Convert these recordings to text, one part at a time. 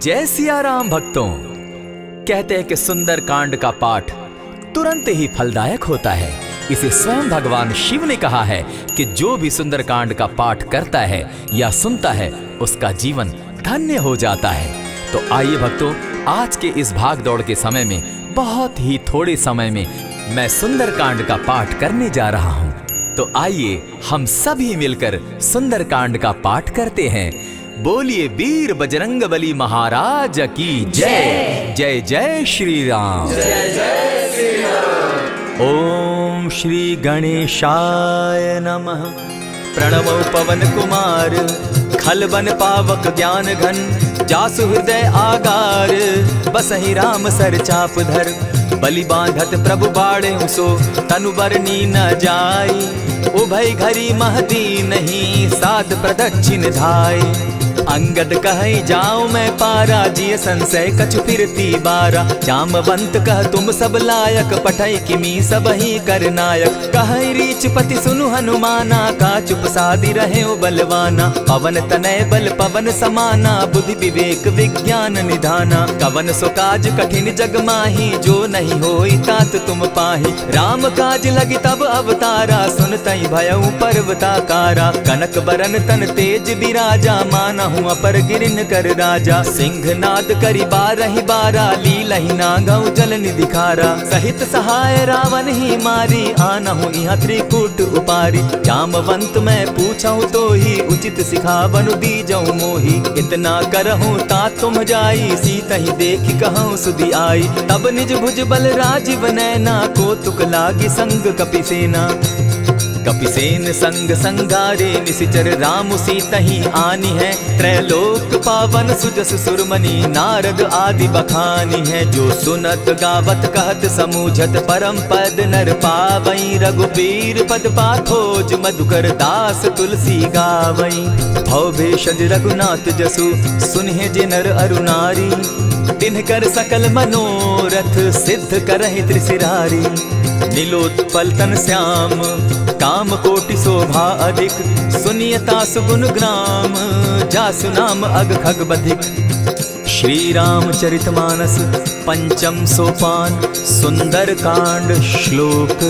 जय सिया राम भक्तों। कहते हैं कि सुंदर कांड का पाठ तुरंत ही फलदायक होता है। इसे स्वयं भगवान शिव ने कहा है कि जो भी सुंदर कांड का पाठ करता है या सुनता है उसका जीवन धन्य हो जाता है। तो आइए भक्तों, आज के इस भाग दौड़ के समय में बहुत ही थोड़े समय में मैं सुंदर कांड का पाठ करने जा रहा हूँ। तो आइए हम सभी मिलकर सुंदर कांड का पाठ करते हैं। बोलिए वीर बजरंगबली महाराज की जय। जय जय श्री राम। जय जय श्री राम। ओम श्री गणेशाय नमः। प्रणवो पवन कुमार खलबन पावक ज्ञान घन जासु हृदय आगार बसहि राम सर चाप धर बलि बांधत प्रभु बाड़े सो तनु बरनी न जाई उभय घरी महदी नहीं साध प्रदक्षिण धाय अंगद कहे जाओ मैं पारा जिय संशय कछु फिरती बारा जामवंत कह तुम सब लायक पठै किमी सब ही कर नायक कहे रीच पति सुनु हनुमाना का चुप सादी रहे बलवाना पवन तनय बल पवन समाना बुद्धि विवेक विज्ञान निधाना कवन सो काज कठिन जग माही जो नहीं होई तात तुम पाही राम काज लगी तब अवतारा सुन तई भयउ पर्वताकारा कनक बरन तन तेज बिराजा माना अपर गिरिन कर राजा सिंहनाद करी बारहि बारा लीलहि नागौ जल निधिखारा सहित सहाय रावण ही मारी आनहु इहाँ त्रिकूट उपारी जामवंत मैं पूछऊं तो ही उचित सिखावनु दीजऊं मोही इतना करहूं ता तुम जाई सीतहि देखि कहूं सुधि आई तब निज भुज बल राजीव नैना को तुक लागी संग कपिसेना कपिसेन संग संगारे निसिचर राम सीतहि आनी है त्रैलोक पावन सुजस सुरमणि नारद आदि बखानी है जो सुनत गावत कहत समूझत परम पद नर पावई रघुबीर पद पाथोज मधुकर दास तुलसी गावई भव भेषज रघुनाथ जसु सुनहि जे नर अरु नारी तिनकर सकल मनोरथ सिद्ध करहि त्रिशिरारी नीलोत्पल तन श्याम काम कोटि शोभा अधिक सुनियता सुगुण ग्राम जासु नाम अग खग बधिक। श्री रामचरितमानस पंचम सोपान सुंदर कांड श्लोक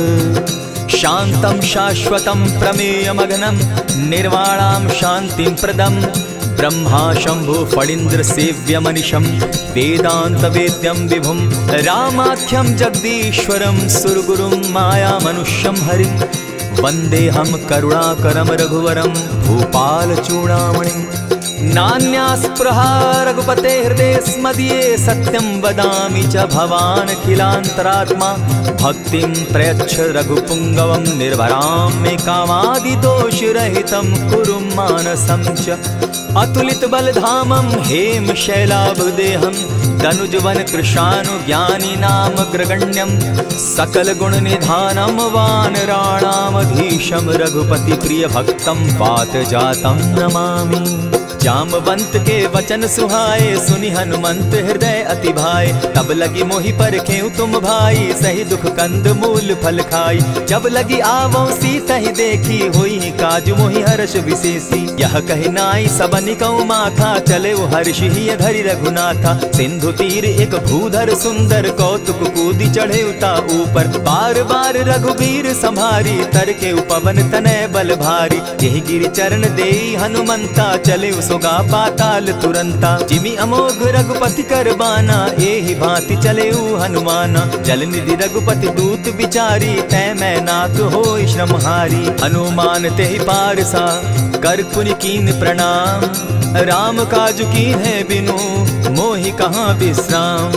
शांतम शाश्वतम प्रमेयमघनम निर्वाणाम शांतिं प्रदम ब्रह्मा शंभु फणीन्द्र सेव्य मनिषम वेदांत वेद्यम विभुम रामाख्यम जगदीश्वरम सुरगुरुम माया मनुष्यम हरिम वंदे हम करुणाकरम रघुवरम भूपाल चूड़ामणिम नान्यास्पृहा रघुपते हृदय स्मदीये सत्यं वदामि च भवान् खिलान्तरात्मा भक्तिं प्रयच्छ रघुपुङ्गवं निर्भरां मे कामादिदोषरहितं कुरु मानसं च अतुलित बलधामं हेम शैलाभदेहं तनुजवन कृशानु ज्ञानी नाम ग्रगण्यं सकल गुण निधानं वानराणामधीशं रघुपति प्रिय भक्तं वात जातं नमामि। जामवंत के वचन सुहाए सुनि हनुमंत हृदय अति भाए तब लगी मोहि परखेउ तुम भाई सही दुख कंद मूल फल खाई जब लगी आवो सीतहि देखी होई काज मोहि हर्ष विशेषी यह कहि नाई सबनि कहूँ माथा चले वो हर्ष ही धरि रघुनाथा सिंधु तीर एक भूधर सुंदर कौतुक कूदी चढ़े उता ऊपर बार बार रघुबीर संभारी तर के पवन तनय बल भारी यही गिरि चरण देई हनुमंता चले सोगा पाताल तुरंता जिमि अमोघ रघुपति कर बाना एहि भांति चले हनुमाना जल निधि रघुपति दूत बिचारी तै मैं नाथ होई श्रमहारी हनुमान तेहि पारसा कर पुनि कीन प्रणाम राम काज कीन है बिनु मोहि कहाँ विश्राम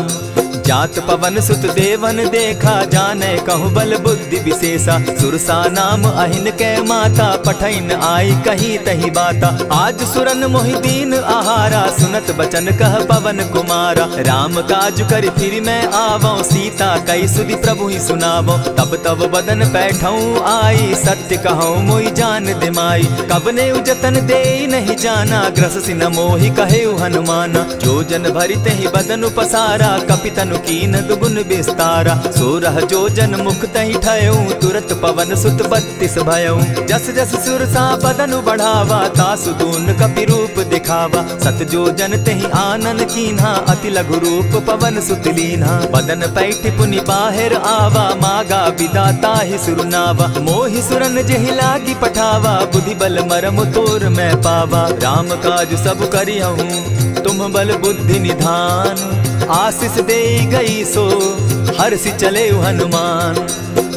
जात पवन सुत देवन देखा जाने कहूँ बल बुद्धि विशेषा सुरसा नाम अहिन के माता पठैन आई कही तही बाता आज सुरन मोहि दीन आहारा सुनत बचन कह पवन कुमारा राम काज कर फिर मैं आवो सीता कई सुधि प्रभु ही सुनावो तब तब बदन बैठऊँ आई सत्य कहूँ मोहि जान दिमाई कब ने उजतन दे नहीं जाना ग्रस सिन मोहि कहे हनुमाना जो जन भरित ही बदन पसारा कपितनु कीन दुगुन विस्तारा सोरह जो जन मुख तहि ठयऊं तुरत पवन सुत 32 भयऊं जस जस सुरसा बदनु बढ़ावा तासु दून कपि रूप दिखा देखावा। सत जो जन तेहि आनन कीन्हा, अति लघु रूप पवन सुत लीन्हा। बदन पैठ पुनि बाहिर आवा, मागा विदाता ही सुरनावा। मोहि सुरन जेहि लागी पठावा, बुद्धि बल मरम तोर मैं पावा। राम काज सब करिहूँ तुम बल बुद्धि निधान, आशीष दे गई सो हर्षि चले हनुमान।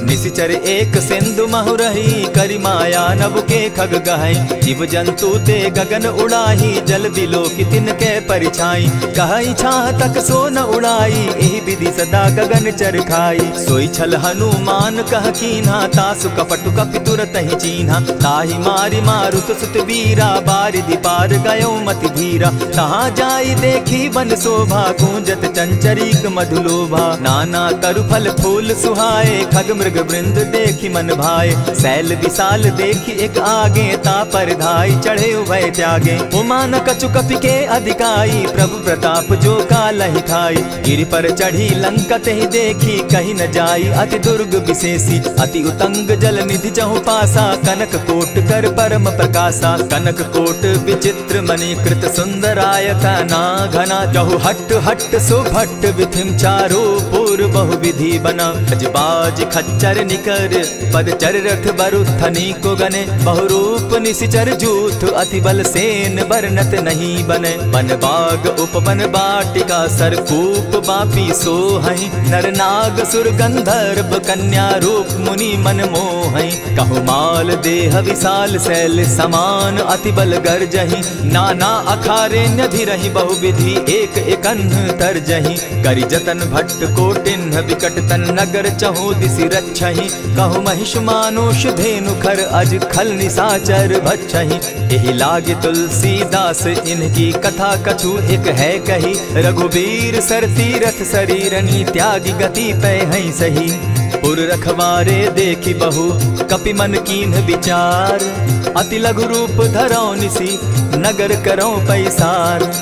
निशिचर एक सिंधु महु रही, करि माया नभ के खग गहई। जीव जंतु ते गगन उड़ाही, जल बिलो की तिनके परिछाई। कहई छाह तक सो न उड़ाई, एहि विधि सदा गगन चर खाई। सोई छल हनुमान कह कीन्हा, तासु कपटु कपि तुरत ही चीन्हा। ताहि मारि मारुत सुत वीरा, बारिधि पार गयो मति धीरा। तहाँ जाई देखी वन शोभा, गूंजत चंचरीक मधुलोभा। नाना तरु फल फूल सुहाए, खग मृग वृंद देखी मन भाए। सैल विशाल देखी एक आगे, तापर धाई चढ़े उभय त्यागे। उमान कछु कपि के अधिकाई, प्रभु प्रताप जो कालहि खाई। गिरि पर चढ़ी लंका तेहि देखी, कहीं न जाई अति दुर्ग विशेषी। अति उतंग जल निधि जहु पासा, कनक कोट कर परम प्रकाशा। कनक कोट विचित्र मणिकृत सुंदरायत ना घना। जहु हट हट सुभट विधिम चारो पूर्व बहु विधि बना। बाज खच्चर निकर पद चर रथ बरुथनी को गने। बहुरूप निशिचर जूथ, अति बल सेन बरनत नहीं बने। वन बाग उपवन बाटिका, सरकूप बापी सोहई। नर नाग सुर गंधर्व कन्या, रूप मुनि मन मोहई। कहु माल देह विशाल शैल समान, अति बल गर्जही। नाना अखारे न्यधिरहि बहुविधि, एक एकन्ह तरजही। करि जतन भट्ट कोटिन्ह, विकट तन नगर चहु दिसि रक्षहि। कहु महिष मानुष धेनु खर, अज खल निशाचर भक्षहि। एहि लागे तुलसीदास इनकी कथा, कछु एक है कही। रघुबीर सर तीरथ शरीरनी, त्यागी गति पै हई सही। पुर रखवारे देखी बहु, कपि मन कीन्ह विचार। अति लघु रूप धरौ निसी, नगर करौ पैसार।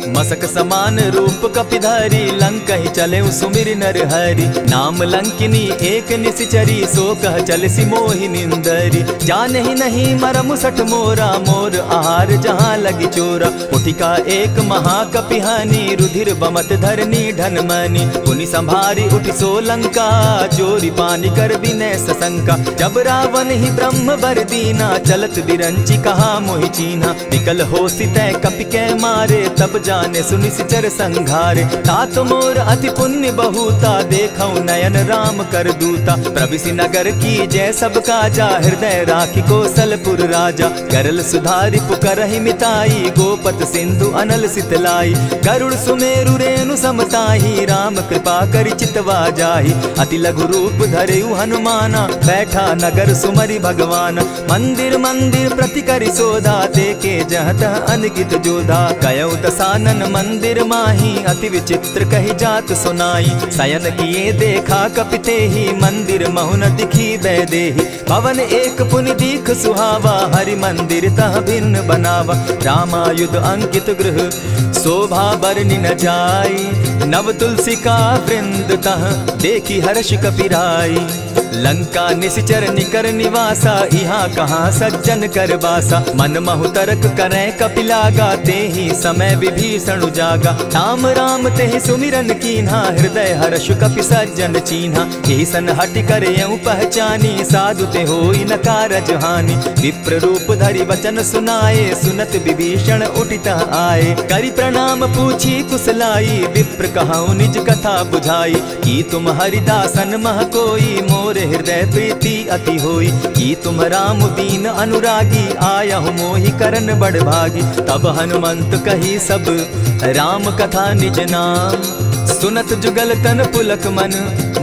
मसक समान रूप कपिधारी, लंक ही चले सुमिर नर हरि। नाम लंकिनी एक निशिचरी, सो कह चल सी मोहि निंदरी। जाने ही नहीं मरम सठ मोरा, मोर आहार जहाँ लगी चोरा। उठिका एक महाकपिहानी, रुधिर बमत धरनी ढनमनी। पुनि संभारी उठि सो लंका, चोरी पानी कर विनय सशंका। जब रावण ही ब्रह्म बर दीना, चलत बिरंची कहा मोहि चीन्हा। निकल हो सितै कपि के मारे, तब जाने सुनि सिचर संघारे। तात मोर अति पुण्य बहुता, देखौ नयन राम कर दूता। प्रविशि नगर की जय सब काजा, हृदय राखी कौशलपुर राजा। गरल सुधारि पुकरहि मिताई, गोपत सिंधु अनल सितलाई। गरुड़ सुमेरु रेणु समताही, राम कृपा करि चितवा जाहि। अति लघु रूप धरेउ हनुमाना, बैठा नगर सुमरि भगवान। मंदिर मंदिर प्रति करि सोधा, देखे जह तह अनगित जोधा। कयौ दसानन मंदिर माही, अति विचित्र कही जात सुनाई। शयन किए देखा कपिते ही, मंदिर महु न दिखी बैदेही। भवन एक पुनि दीख सुहावा, हरि मंदिर तह भिन्न बनावा। रामायुध अंकित गृह, शोभा बरनि न जाई। नव तुलसी का वृंद तह, देखी हर्ष कपिराई। लंका निशिचर निकर निवासा, यहाँ कहाँ सज्जन कर बासा। मन महु तरक करै कपिलागा, तेहि समय विभीषण जागा। राम राम तेहि सुमिरन कीन्हा, हृदय हर्ष कपि सज्जन चीन्हा। एहि सन हटि कर यऊ पहचानी, साधु ते होई न कारज हानि। विप्र रूप धरि वचन सुनाए, सुनत विभीषण उठित आए। करि प्रणाम पूछी कुशलाई, विप्र कहऊँ निज कथा बुझाई। की तुम हरिदासन मह कोई, मोर हृदय प्रीति अति होई। की तुम राम दीन अनुरागी, आयहु मोहि करन बड़ भागी। तब हनुमंत कही सब राम कथा निज नाम, सुनत जुगल तन पुलक मन,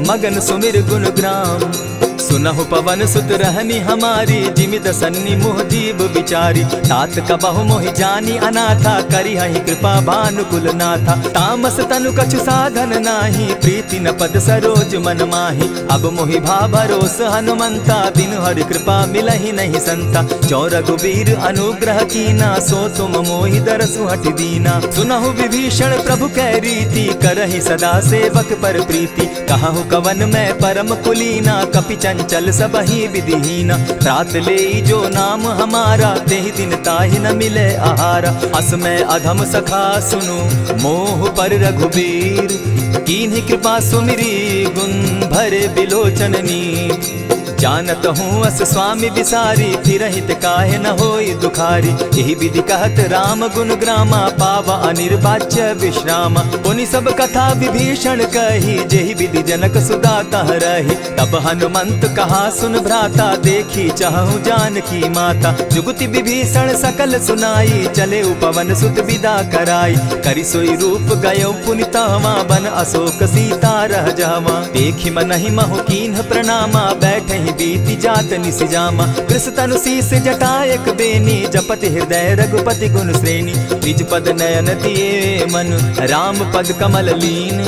मगन सुमिर गुण ग्राम। सुनहु पवन सुत रहनी हमारी, जिमित सन्नि मुह जीव विचारी। तात कबहु मोहि जानी अनाथा, करिहहि कृपा भानुकुल नाथा। तामस तनु कछु साधन नाही, प्रीति न पद सरोज मन माही। अब मोहि भा भरोस हनुमंता, बिनु हरि कृपा मिलहि नहीं संता। जो रघुबीर अनुग्रह कीना, सो तुम मोहि दरसु हटि दीना। सुनहु विभीषण प्रभु कै रीति, करहि सदा सेवक पर प्रीति। कहहु कवन मैं परम कुलीना, कपि चंचल सबहि विधिहीन। रात ले जो नाम हमारा, तेहि दिन ताहि न मिले आहारा। अस में अधम सखा सुनु, मोह पर रघुबीर। कीन्ही कृपा सुमिरी, गुण भरे बिलोचन नीर। जानत हूँ अस स्वामी विसारी, फिरहित काहे न होई दुखारी। यही विधि कहत राम गुण ग्रामा, पावा अनिर्वाच्य विश्रामा। पुनि सब कथा विभीषण कही, जेहि विधि जनक सुता तह रही। तब हनुमंत कहा सुन भ्राता, देखी चाहूँ जानकी माता। जुगति विभीषण सकल सुनाई, चले पवन सुत विदा कराई। करि सोई रूप गयो पुनि तहवा, बन अशोक सीता रह जावा। देखी मनहि महु कीन्ह प्रणामा, बैठे बीती जात निसिजामा। कृष तनु शीस जटा एक बेनी, जपति हृदय रघुपति गुण श्रेणी। निज पद नयन दिए मन, राम पद कमल लीन।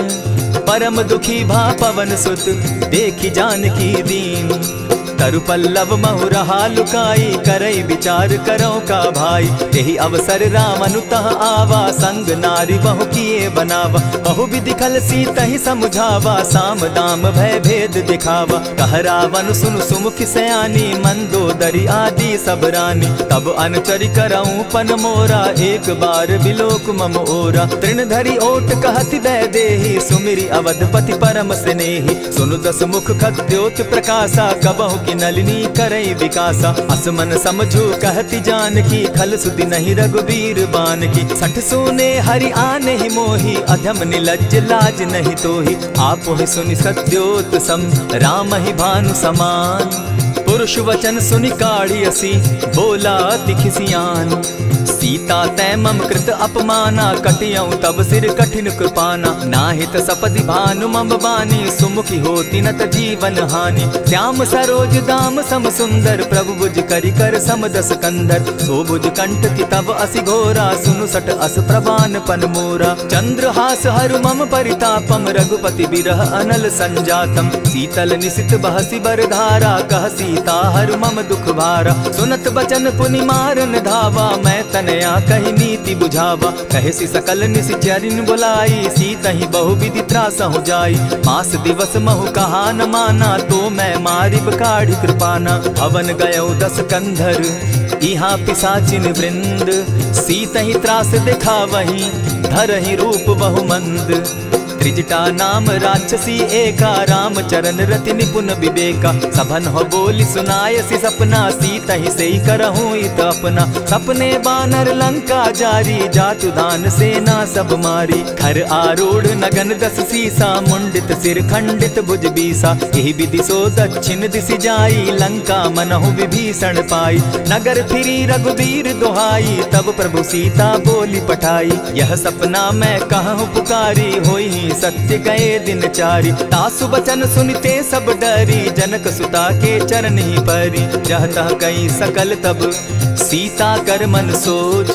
परम दुखी भा पवन सुत, देखी जानकी दीन। तरु पल्लव महु रहा लुकाई, करई विचार करो का भाई। यही अवसर राम अनुतः आवा, संग नारी बहु किए बनावा। बहु विधि खल सीतहि समुझावा, साम दाम भय भेद दिखावा। कह रावण सुनु सुमुखि सयानी, मंदोदरी आदि सब रानी। तब अनुचरि करऊं पन मोरा, एक बार बिलोक मम ओरा। तृण धरि ओट कहति वैदेही, सुमिरि अवधपति परम स्नेही। सुनु दस मुख खद्योत प्रकाशा, कबहु की नलिनी करई विकासा। असमन समझो कहती जानकी, खल सुधि नहीं रघुबीर बान की। सठ सोने हरि आने ही मोही, अधम निलज्ज लाज नहीं तोही। आप ही सुनि सत्योत सम, राम ही भानु समान। पुरुष वचन सुनि काढ़ियसी, बोला अति खिसियान। सीता तै मम कृत अपमाना, कटियऊं तब सिर कठिन कृपाना। नाहित सपदि भानु मम बानी, सुमुखी होती नत जीवन हानि। श्याम सरोज दाम सम सुंदर, प्रभु भुज करि कर सम दस कंधर। सो भुज कंठ की तब असि घोरा, सुनु सट अस प्रवान पन मोरा। चंद्रहास हरु मम परितापम, रघुपति बिरह अनल संजातम। शीतल निशित बहसी बरधारा, कह सीता हरु मम दुख भारा। सुनत बचन पुनि मारन धावा, मैं तनया कही नीति बुझावा। कहे सकल निश्चरिन बुलाई, सीतहि बहु विधि त्रास हो जाई। मास दिवस महु कहा न माना, तो मैं मारिब काढ़ी कृपाना। भवन गयो दस कंधर, इहाँ पिशाचिन वृंद। सीतहि त्रास दिखावहि, धरहि रूप बहु मंद। त्रिजटा नाम राक्षसी एका, राम चरण रति निपुण विवेका। सभन हो बोली सुनायसी सपना, सीतहि सेई करहूँ इत अपना। सपने बानर लंका जारी, जातु दान सेना सब मारी। खर आरूढ़ नगन दस सीसा, मुंडित सिर खंडित भुज बीसा। यही विधि सो दक्षिण दिशि जाई, लंका मनहु विभीषण पाई। नगर फिरी रघुबीर दुहाई, तब प्रभु सीता बोली पठाई। यह सपना मैं कहूँ पुकारी, होई सत्य गए दिन चारी। तासु बचन सुनते सब डरी, जनक सुता के चरण ही परी। जहतः कई सकल तब सीता कर मन सोच,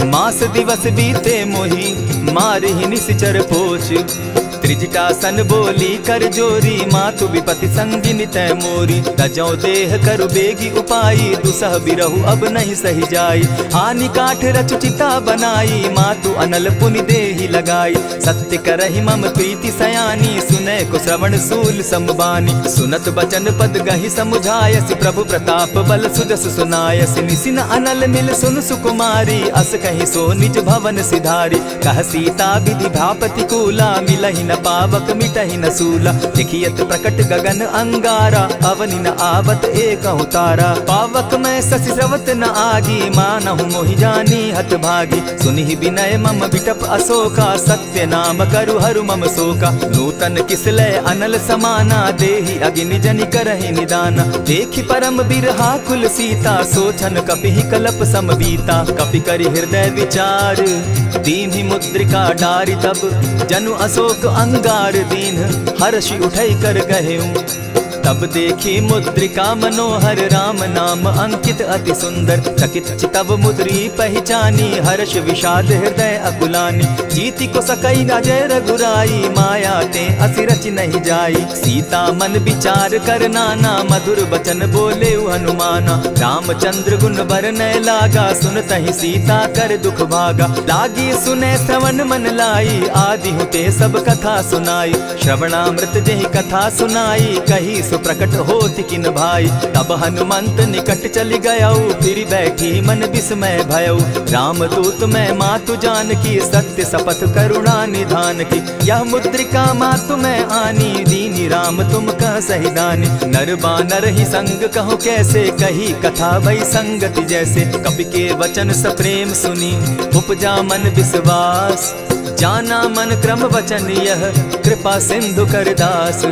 मास दिवस बीते मोही, मारहि निश्चर पोच। त्रिजटासन बोली कर जोरी, मातु विपति संगिनी तै मोरी। तजौ देह करु बेगी उपाई, दुसह बिरहु अब नहीं सही जाई। हानि काठ रच चिता बनाई, मातु अनल पुनि देहि लगाई। सत्य करहि मम प्रीति सयानी, सुनै को श्रवण सूल संबानी। सुनत बचन पद गहि समुझायसि, प्रभु प्रताप बल सुजस सुनायसि। निसिन अनल मिल सुन सुकुमारी, अस कहि सो निज भवन सिधारी। कह सीता विधि भापति कूला, मिलहि न पावक मिटहि न सूला। देखियत प्रकट गगन अंगारा, अवनि न आवत एक तारा। पावक मैं शशि स्रवत न आगी, मानहु मोहि जानी हत भागी। सुनिहि विनय मम विटप अशोका, सत्य नाम करु हरु मम शोका। नूतन किसलय अनल समाना, देहि अगिनि जनि करहि निदाना। देखि परम बिरहा कुल सीता, सोचन कपिहि कलप सम बीता। कपि करि हृदय विचार, दीन्हि मुद्रिका डारि। तब जनु अशोक अंगार दीन, हर्षि उठै कर गहेऊं। तब देखी मुद्रिका मनोहर, राम नाम अंकित अति सुंदर। चकित चितव मुद्री पहचानी, हर्ष विषाद हृदय अकुलानी। जीति को सकई अजय रघुराई, माया ते असि रचि नहीं जाई। सीता मन विचार कर नाना, मधुर बचन बोले हनुमाना। रामचंद्र गुण बरनय लागा, सुनतहि सीता कर दुख भागा। लागी सुने श्रवण मन लाई, आदि होते सब कथा सुनाई। श्रवणामृत जेहि कथा सुनाई, कही सो प्रकट होति किन भाई। तब हनुमंत निकट चली गयऊ, फिर बैठी मन विस्मय भयऊ। राम दूत मैं मातु जान की, सत्य शपथ करुणा निधान की। यह मुद्रिका मातु मैं आनी, दीनी राम तुम कह सही दानी। नर बानर ही संग कहूँ कैसे, कही कथा भई संगति जैसे। कपि के वचन सप्रेम सुनी, उपजा मन विश्वास। जाना मन क्रम वचन यह, कृपा सिंधु कर दास।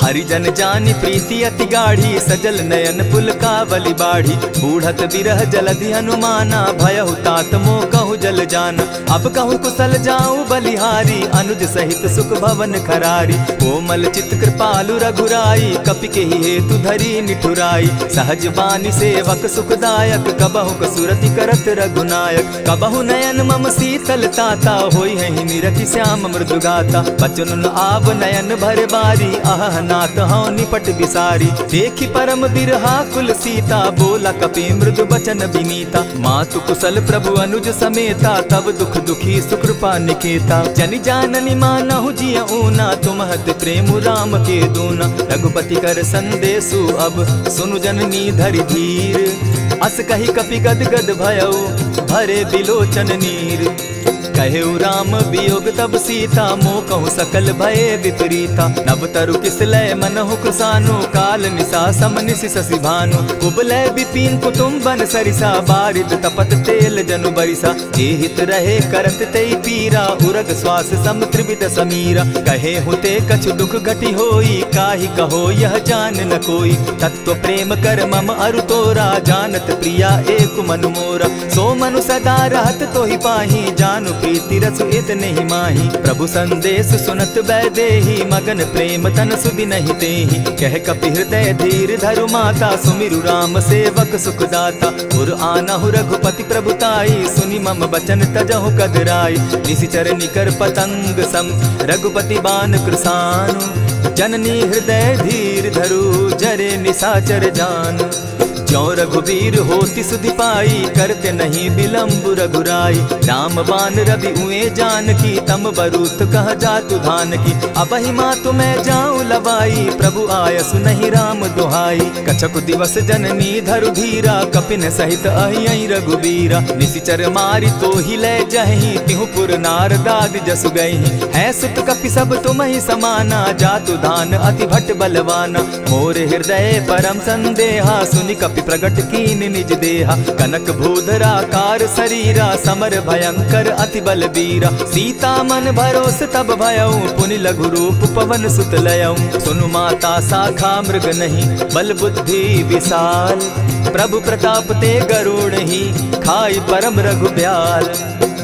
हरिजन जानि प्रीति अति गाढ़ी, सजल नयन पुलकावली बाढ़ी। बूढ़त बिरह जलधि हनुमाना, भयहु तात मोह कहु जल जाना। अब कहूँ कुशल जाऊँ बलिहारी, अनुज सहित सुख भवन खरारी। कोमल चित कृपालु रघुराई, कपि के ही हेतु धरी निठुराई। सहज बानी सेवक सुखदायक, कबहु कसुरति करत रघुनायक। कबहु नयन मम शीतल ताता, होई है निरखि श्याम मृदु गाता। बचन आव नयन भर बारी, आह नाथ हौ निपट बिसारी। देखी परम बिरहा कुल सीता, बोला कपि मृदु बचन विनीता। मातु कुशल प्रभु अनुज समेता, तब दुख दुखी सुकृपा निकेता। जनि जाननि मानहु जिय ऊना, तुम हत प्रेम राम के दूना। रघुपति कर संदेशु अब, सुनु जननी धरि धीर। अस कही कपि गद गद भयऊ, भरे बिलोचन नीर। कहेउ राम वियोग तब सीता, मोह कहूँ सकल भये विपरीता। नव तरु किसलय मनहु कृसानु, काल निशा सम निशि शशि भानु। कुबलय विपिन कुटुम्बन सरिसा, बारिद तपत तेल जनु बरिसा। जे हित रहे करत तेई पीरा, उरग श्वास सम त्रिविध समीरा। कहे हुते कछु दुख घटी होई, काहि कहो यह जान न कोई। तत्व प्रेम कर मम अरु तोरा, जानत प्रिया एक मनु मोरा। सो मनु सदा रहत तोहि पाही, जानु प्रीति रसु इतने ही माही। प्रभु संदेश सुनत बैदेही, मगन प्रेम तन सुधि नहीं तेहि। कह कपि हृदय धीर धरु माता, सुमिरु राम सेवक सुखदाता। उर आनहु रघुपति प्रभुताई, सुनि मम बचन तजहु कदराई। निशिचर निकर पतंग सम, रघुपति बान कृसानु। जननी हृदय धीर धरु, जरे निशाचर जान। ज्यों रघुबीर होति सुधि पाई, करते नहीं विलम्ब रघुराई। राम बान रवि उए जान की, तम बरूत कह जातु धान की। अबहि मातु मैं जाऊँ लवाई, प्रभु आयसु नहीं राम दुहाई। कछक दिवस जननी धरु धीरा, कपिन सहित अहियहि रघुबीरा। निशिचर मारि तो ही ले जहि, तिहु पुर नारदादि जसु गहि। है सुत कपि सब तुमहि समाना, जातु धान अति भट बलवाना। मोर हृदय परम संदेहा, सुनि कपि प्रगट कीन निज देहा। कनक भूधराकार शरीरा, समर भयंकर अति बलबीरा। सीता मन भरोस तब भयऊ, पुनि लघु रूप पवन सुत लयऊ। सुनु माता शाखा मृग नहीं, बल बुद्धि विशाल। प्रभु प्रताप ते गरुड़ ही, खाई परम रघुब्याल।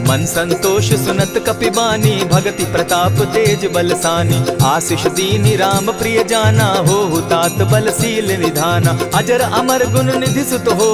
मन संतोष सुनत कपि बानी, भगति प्रताप तेज बलसानी। आशीष दीनी राम प्रिय जाना, हो तात बलशील निधाना। अजर अमर गुण निधि सुत हो,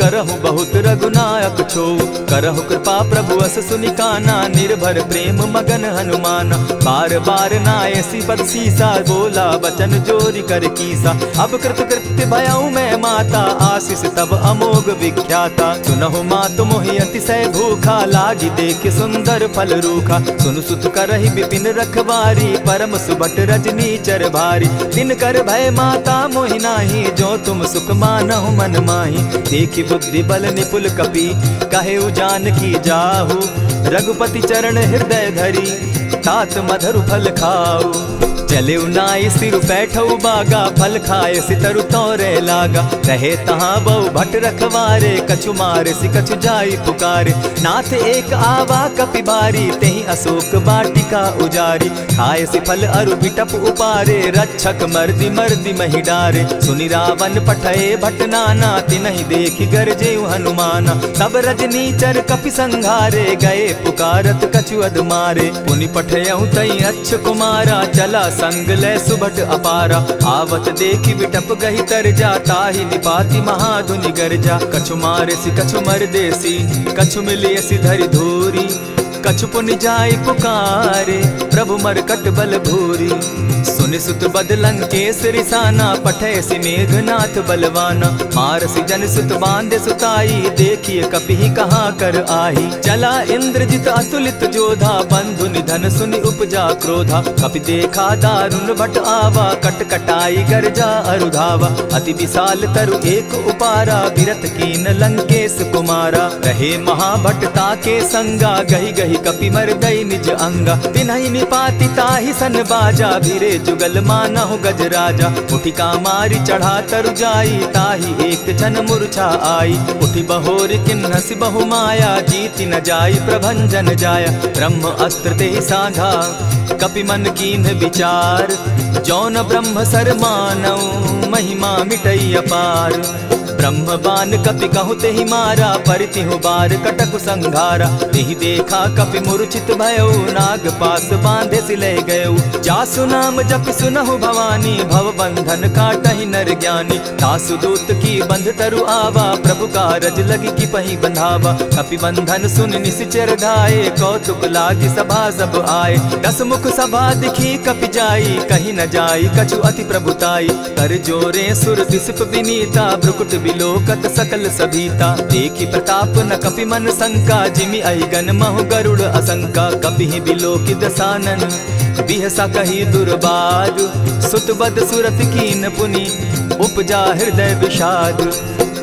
करहु बहुत रघुनायक छो। करहु कृपा प्रभु अस सुनिकाना, निर्भर प्रेम मगन हनुमाना। बार बार नायसी पद सीसा, बोला बचन जोरि कर कीसा। अब कृत कृत्य भयऊ मैं माता, आशीष तब अमोघ विख्याता। सुनहु मातु मोहि अतिशय भूखा, लागी देख सुंदर फल रूखा। सुन सुत करहि विपिन रखवारी, परम सुबट रजनी चर भारी। दिन कर भय माता मोहि नाही, जो तुम सुख मानहु मन माही। देखि बुद्धि बल निपुल कपि, कहेउ जानकी जाहु। रघुपति चरण हृदय धरी, तात मधुर फल खाऊ। चले नाई सिर बैठऊ बागा, फल खाए सितरु तोरे लागा। रहे तहाँ बहु भट रखवारे, कछु मारे सि कछु जाई पुकारे। नाथ एक आवा कपि बारी, तेहि अशोक बाटिका उजारी। खाए सि फल अरु बिटप उपारे, रक्षक मर्दि मर्दि महि डारे। सुनि रावण पठए भट नाना, तिनहि देखि गरजेउ हनुमाना। सब रजनीचर कपि संघारे, गए पुकारत कछु अधमारे। पुनि पठयउ तई अच्छ कुमारा, चला संग ले सुभट अपारा। आवत देखि बिटप गहि तर जा, ताहि निपाति महाधुनि गर्जा। कछु मारे सि कछु मर देसी, कछु मिलियसि धरि धूरी। कछु पुनि जाय पुकारे, प्रभु मरकट बल भूरी। सुनि सुत बद लंकेश रिसाना, पठै सि मेघनाथ बलवाना। मारसि जन सुत बांधे सुताई, देखिए कपि कहाँ कर आही। चला इंद्रजित अतुलित जोधा, बंधु निधन सुनि उपजा क्रोधा। कपि देखा दारुण भट आवा, कट कटाई गर्जा अरुधावा। अति विशाल तरु एक उपारा, विरत कीन लंकेश कुमारा। रहे महाभट ताके संगा, गही गही कपि मर्दई निज अंगा। तिन्हि निपाति ताहि सन बाजा, भिरे जुगल मानहु गजराजा। उठिका मारी चढ़ा तरु जाई, ताहि एक जन मूर्छा आई। उठि बहोर किन्हसि बहु माया, जीति न जाई प्रभंजन जाया। ब्रह्म अस्त्र ते साधा, कपि मन कीन्ह विचार। जौन ब्रह्म सर मानौ, महिमा मिटई अपार। ब्रह्म बान कपि कहु तेहि मारा, परितिहु बार कटकु संघारा। तेहि देखा कपि मूर्छित भयउ, नाग पास बांधे सिले गयउ। जासु नाम जपि सुनहु भवानी, भव बंधन काटहि नर ज्ञानी। तासु दूत की बंध तरु आवा, प्रभु कारज लगी कि पहि बंधावा। कपि बंधन सुन निश्चर धाये, कौतुक लागी सभा सब आए। दस मुख सभा दिखी कपि जाई, कहीं न जाई कछु अति प्रभुताई। कर जोरे सुर दिसप विनीता, भ्रुकुट बिलोकत सकल सभीता। देखी प्रताप न कपि मन शंका, जिमि अहिगन महु गरुड़ असंका। कपि बिलोकित सानन, बिहसा कही दुर्बाद। सुत बद सुरत कीन पुनि, उपजा हृदय विषाद।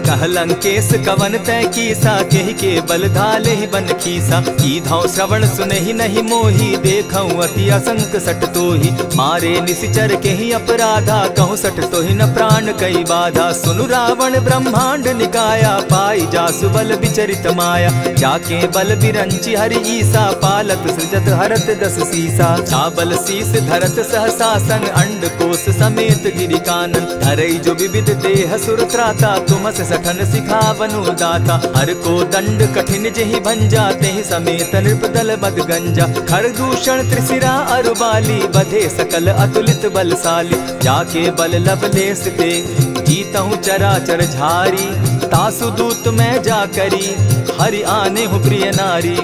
कह लंकेश कवन तय कीसा, केहि के बल धाले ही बन खीसा। की धाव श्रवण सुनहि नहीं मोही, देखऊं अति असंक सट तोही। मारे निशिचर केहि अपराधा, कहूँ सट तोहि न प्राण कई बाधा। सुनु रावण ब्रह्मांड निकाया, पाई जासु बल विचरित माया। जाके बल बिरंची हरि ईसा, पालत सृजत हरत दस सीसा। चाबल शीस धरत सहसासन, अंड कोश समेत गिरि कानन। धरई जो विविध देह सुर त्राता, तुमस सठन सिखावनु दाता। हर को दंड कठिन जेहि भंजा, तेहि समेत नृपदल बद गंजा। खरदूषण त्रिशिरा अरुबाली, बधे सकल अतुलित बलशाली। जाके बल लवलेस ते, जीतहु चराचर झारी। तासु दूत मैं जा करी, हरि आने हूँ प्रिय नारी।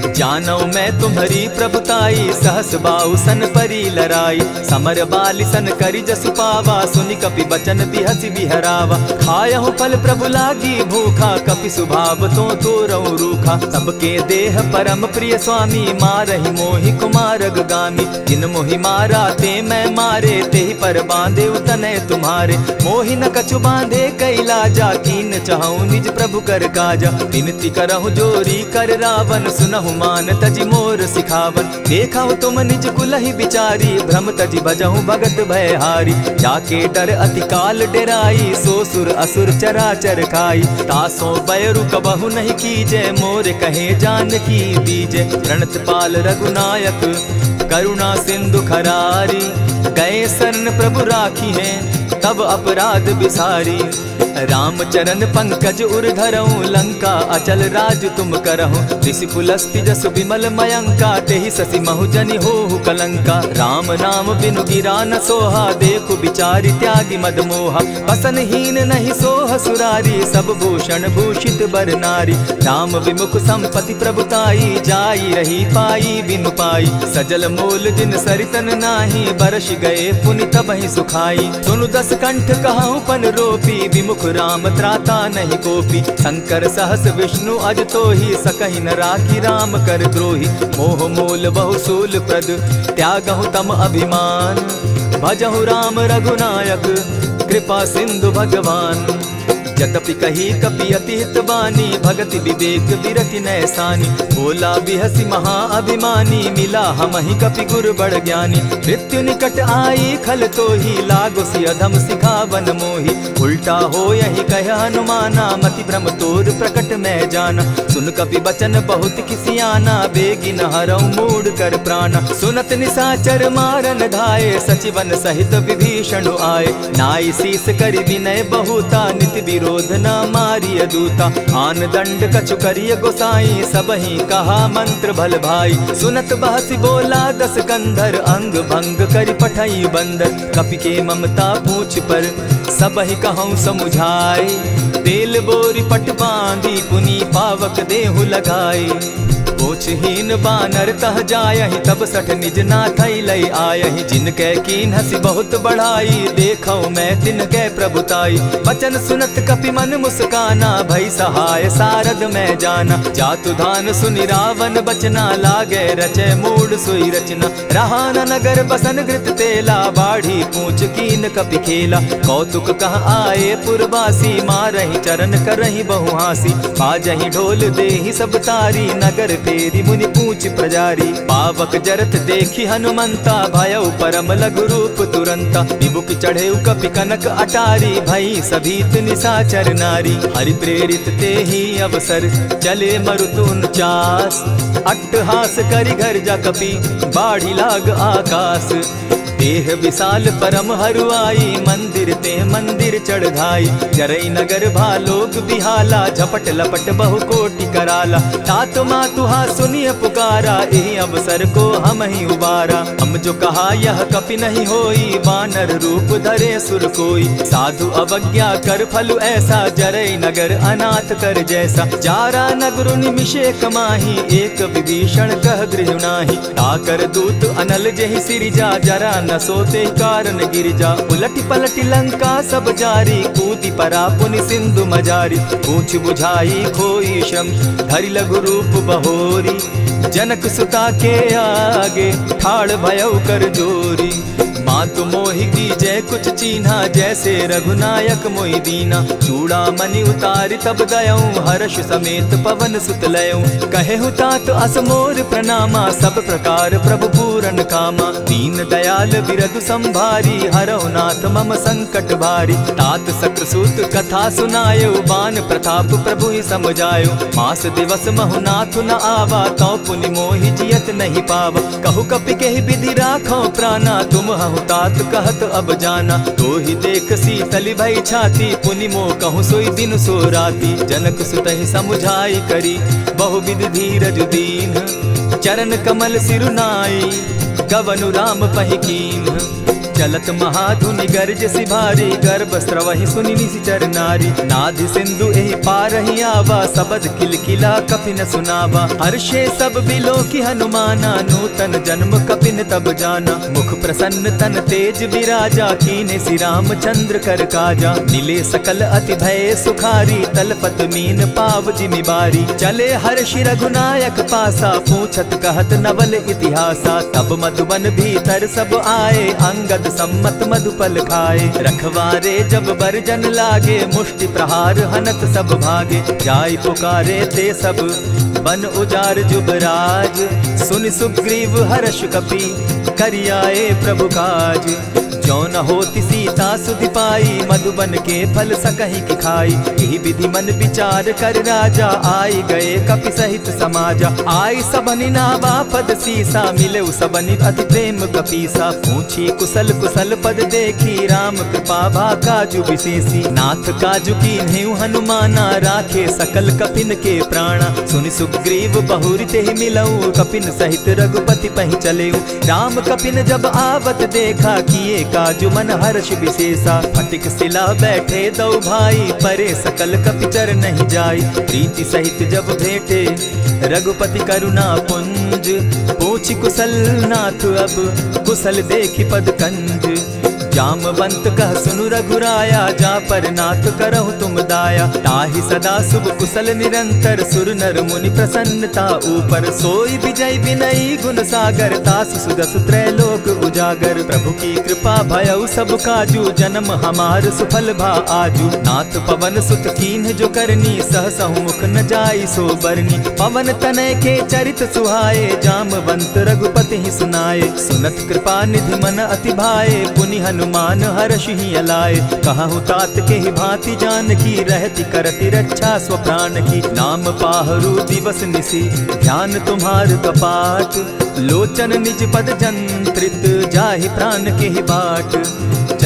जानौ मैं तुम्हारी प्रभुताई, सहस बाहु सन परी लराई। समर बाली सन करी जसु पावा, सुनि कपि बचन बिहसि बिहरावा। खायहु फल प्रभु लागी भूखा, कपि सुभाव तो तोरऊ रूखा। सबके देह परम प्रिय स्वामी, मारहि मोहि कुमारग गामी। जिन मोहि मारा ते मैं मारे, तेहि पर बांधे उतनय तुम्हारे। मोहि न कछु बांधे कैलाजा, कीन चाहूं निज प्रभु कर काजा। विनती करहु जोरी कर रावण, सुनहु मान तजि मोर सिखावन। देखा तुम निज कुलहि बिचारी, भ्रम तजि भजहु भगत भयहारी। जाके डर अति काल डेराई, सो सुर असुर चराचर खाई। तासो बैरु कबहु नहीं कीजे, मोर कहे जानकी दीजे। प्रणत पाल रघुनायक, करुणा सिंधु खरारी। गए शरण प्रभु राखी है, तब अपराध बिसारी। रामचरण पंकज उर धरऊं, लंका अचल राज तुम करहु। ऋषि पुलस्ति जस विमल मयंका, तेहि ससि महु जनि होहु कलंका। राम नाम बिनु गिरा न सोहा, देखु बिचारी त्यागी मद मोहा। बसन हीन नहीं सोह सुरारी, सब भूषण भूषित बर नारी। राम विमुख संपति प्रभुताई, जाई रही पाई बिनु पाई। सजल मोल जिन सरितन नाही, बरस गए पुनि तबहि सुखाई। सुनु दस कंठ कहूँ पन रोपी, विमुख राम त्राता नहीं कोपी। शंकर सहस विष्णु अज तोहि, सकहि न राखी राम कर द्रोही। मोह मोल बहुसूल प्रद, त्यागहु तम अभिमान। भजहु राम रघुनायक, कृपा सिंधु भगवान। यद्यपि कही कपि अति हितवानी, भगति विवेक विरति नैसानी। बोला बिहसि महा अभिमानी, मिला हमहि कपि गुर बड़ ज्ञानी। मृत्यु निकट आई खल तोहि, लागो सि अधम सिखावन मोहि। उल्टा हो यही कह हनुमाना, मति भ्रम तोर प्रकट मैं जाना। सुन कपि बचन बहुत किसियाना, बेगी न हरऊ मूड कर प्राणा। सुनत निसाचर मारन धाये, सचिवन सहित विभीषण आए। नाई शीस करि विनय बहुता, नित विरोध न मारिय दूता। आन दंड कछु करिय गोसाई, सबहि कहा मंत्र भल भाई। सुनत बहसि बोला दस कंधर, अंग भंग करि पठई बंदर। कपि के ममता पूछ पर, सबहि कहूँ समुझाए। तेल बोरी पट बांधी, पुनि पावक देहु लगाए। पूछहीन बानर तह जायहि तब सठ निज नाथ लई आयहि जिनके कीन हसी बहुत बढ़ाई देखो मैं तिनके प्रभुताई बचन सुनत कपि मन मुस्काना भई सहाय सारद मैं जाना जातु धान सुनि रावण बचना लागे रचे मूड सोई रचना रहा न नगर बसन घृत तेला बाढ़ी पूछ कीन कपि खेला कौतुक कह आए पुरवासी मारहि चरण करहि बहु हासी बाजहि ढोल देहि सब तारी नगर फेरी मुनि पूछ प्रजारी पावक जरत देखी हनुमंता भयउ परम लघु रूप तुरंता विमुख चढ़े कपि कनक अटारी भई सभीत निशाचर नारी हरि प्रेरित ते ही अवसर चले मरुतु 49 अट्टहास करि घर जा कपि बाढ़ी लाग आकाश देह विशाल परम हरुआई मंदिर ते मंदिर चढ़ाई जरई नगर भालोग बिहाला झपट लपट बहु कोटि कराला तात मातुहा सुनिय पुकारा यही अवसर को हम ही उबारा हम जो कहा यह कपि नहीं होई वानर रूप धरे सुर कोई साधु अवज्ञा कर फल ऐसा जरई नगर अनाथ कर जैसा जारा नगर निमिषे कमाही एक विभीषण कह गृह नाही ताकर दूत अनल जहि सिरिजा जरा न सोते कारण गिरजा उलटी पलटी लंका सब जारी कूदी परा पुनि सिंधु मजारी पूछ बुझाई खोई श्रम धरि लघु रूप बहोरी जनक सुता के आगे ठाड़ भयउ कर जोरी मातु मोहि जय कुछ चीन्हा जैसे रघुनायक मोहि दीना चूड़ा मणि उतारि तब दयऊं हर्ष समेत पवन सुत लयऊं कहे तात असमोर प्रणामा सब प्रकार प्रभु पूरन कामा दीन दयाल बिरदु संभारी हरौ नाथ मम संकट भारी तात सक्रसूत कथा सुनायो बान प्रताप प्रभु ही समझायो मास दिवस महु नाथ न आवा तौ पुनि मोहि जियत नहीं पावा कहु कपि केहि विधि राखो प्राणा तुम हहु तात कहत अब जाना तो ही देख शीतल भई छाती पुनि मो कहूँ सोई दिन सो राती जनक सुतहि समुझाई करी बहुविध धीरज दीन चरण कमल सिरुनाई गवनु राम पहि कीन चलत महाधुनि गर्ज सिभारी गर्भ स्रवहि सुनि निशिचर नारी नाधि सिंधु एहि पारहि आवा सबद किलकिला कपि न सुनावा हर्षे सब बिलो की हनुमाना नूतन जन्म कपिन तब जाना मुख प्रसन्न तन तेज विराजा कीने श्री रामचंद्र कर काजा मिले सकल अति भय सुखारी तलपत मीन पाव जिमि बारी चले हर्षि रघुनायक पासा पूछत कहत नवल इतिहासा तब मधुबन भीतर सब आए अंगद सम्मत मधुपल खाए रखवारे जब बरजन लागे मुष्टि प्रहार हनत सब भागे जाय पुकारे ते सब बन उजार जुबराज सुनि सुग्रीव हर्ष कपि करियाए प्रभु काज जो न होती सीता सुधि पाई मधुबन के फल सकहि की खाई यही विधि मन विचार कर राजा आई गए कपि सहित समाजा आई सबनि नावा पद सीसा मिले सबनि अति प्रेम कपीसा पूछी कुशल कुशल पद देखी राम कृपा भा काजु विशेषी नाथ काजु कीन्हेउ हनुमाना राखे सकल कपिन के प्राणा सुनि सुग्रीव बहुरी तेहि मिलऊ कपिन सहित रघुपति पहि चलेऊ राम कपिन जब आवत देखा किए काजु मन हर्ष विशेषा फटिक सिला बैठे दो भाई परे सकल कपिचर नहीं जाई प्रीति सहित जब भेटे रघुपति करुणा पुंज पूछि कुशल नाथ अब कुशल देखि पद कंज जामवंत कह सुनु रघुराया जा पर नाथ करहु तुम दाया ताहि सदा शुभ कुशल निरंतर सुर नर मुनि प्रसन्नता ऊपर सोई विजय विनयी गुण सागर तास सुदस त्रैलोक उजागर प्रभु की कृपा भयउ सब काजू जन्म हमार सुफल भा आजू नाथ पवन सुत कीन्ह जो करनी सहसहु मुख न जाई सो बरनी पवन तनय के चरित सुहाए जामवंत रघुपति ही सुनाए सुनत कृपा निधि मन अति भाए पुनि हनुमान हर्ष ही अलाए कहु तात के ही भांति जान की रहती करती रक्षा स्व प्राण की नाम पाहरु दिवस निसी ध्यान तुम्हार कपाट लोचन निज पद जंत्रित जाहि प्राण के ही बाट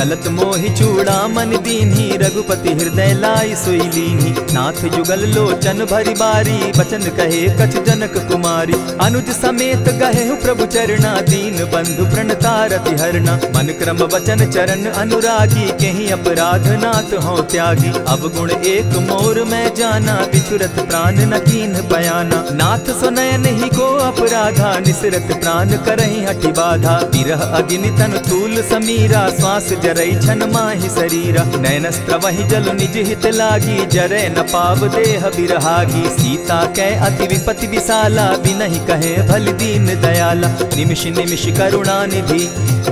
चलत मोहि चूड़ा मन दीन्ही, रघुपति हृदय लाई सोई लीन्ही। नाथ जुगल लोचन भरी बारी, बचन कहे कछ जनक कुमारी। अनुज समेत गहे प्रभु चरणा, दीन बंधु प्रणतारति हरना। मन क्रम वचन चरण अनुरागी, केहि अपराध नाथ हो त्यागी। अब गुण एक मोर मैं जाना, बिछुरत प्राण न कीन्ह बयाना। नाथ सुनयन ही को अपराधा, निसरत प्राण करहि हठि बाधा। विरह अग्नि तन तूल समीरा, श्वास जरई छन माहि शरीरा। नयनस्त्र वही जल निज हित लागी, जरै न पाव देह बिरहागी। सीता कै अति विपति विशाला, बिनहि कहे भल दीन दयाला। निमिष निमिष करुणा निधि,